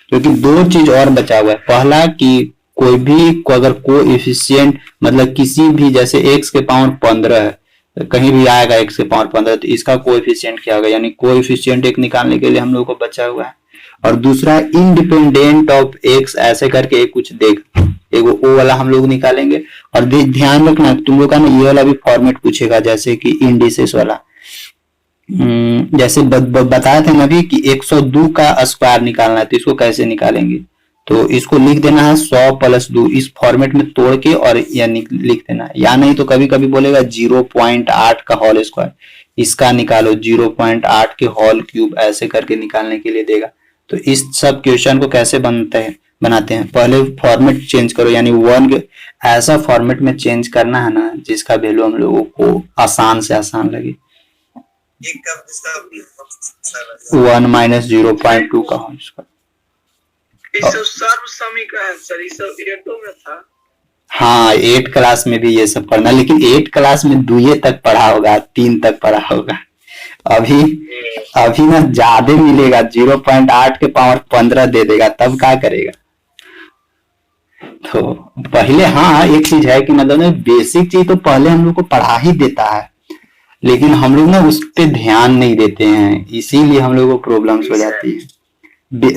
क्योंकि दो चीज और बचा हुआ है। पहला कि कोई भी को अगर कोएफिशिएंट मतलब किसी भी जैसे x के पावर 15 है, कहीं भी आएगा x के पावर 15 तो इसका कोएफिशिएंट क्या होगा, यानी कोएफिशिएंट एक निकालने के लिए हम लोग को बचा हुआ है। और दूसरा इंडिपेंडेंट ऑफ x ऐसे करके एक कुछ देख, एक वो वाला हम लोग निकालेंगे। और ध्यान रखना तुम लोग का ना ये वाला भी फॉर्मेट पूछेगा, जैसे कि इंडिसेस वाला। जैसे बताया था ना अभी कि 102 का स्क्वायर निकालना है, तो इसको कैसे निकालेंगे, तो इसको लिख देना है 100 प्लस 2 इस फॉर्मेट में तोड़ के, और या लिख देना है। या नहीं तो कभी कभी बोलेगा 0.8 का होल स्क्वायर, इसका निकालो 0.8 के होल क्यूब, ऐसे करके निकालने के लिए देगा। तो इस सब क्वेश्चन को कैसे बनाते हैं, पहले फॉर्मेट चेंज करो, यानी 1 ऐसा फॉर्मेट में चेंज करना है ना जिसका वैल्यू हम लोगों को आसान से आसान लगे। 1 माइनस 0.2 का होल स्क्वायर। सर्व समीकरण सर ये सब 8 में था। हाँ 8 क्लास में भी ये सब पढ़ना, लेकिन 8 क्लास में 2 तक पढ़ा होगा, 3 तक पढ़ा होगा। अभी ना ज्यादा मिलेगा, 0.8 के पावर 15 दे देगा, तब क्या करेगा। तो पहले हाँ एक चीज है कि मतलब बेसिक चीज तो पहले हम लोग को पढ़ा ही देता है, लेकिन हम लोग ना उस पे ध्यान नहीं देते हैं, इसीलिए हम लोग को प्रॉब्लम्स हो जाती है।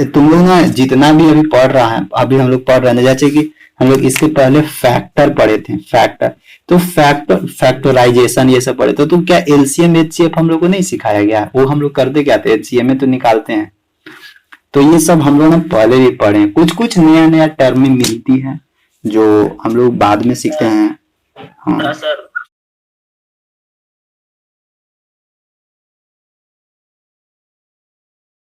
तुम लोग ना जितना भी अभी पढ़ रहा है, अभी हम लोग पढ़ रहे हैं, जैसे कि हम लोग इसके पहले फैक्टर पढ़े थे, फैक्टर तो फैक्टराइजेशन ये सब पढ़े थे। तो क्या एलसीएम एचसीएफ हम लोग को नहीं सिखाया गया, वो हम लोग करते क्या थे, एचसीएम में तो निकालते हैं। तो ये सब हम लोग ना पहले भी पढ़े, कुछ कुछ नया नया टर्म मिलती है जो हम लोग बाद में सीखते हैं। हाँ सर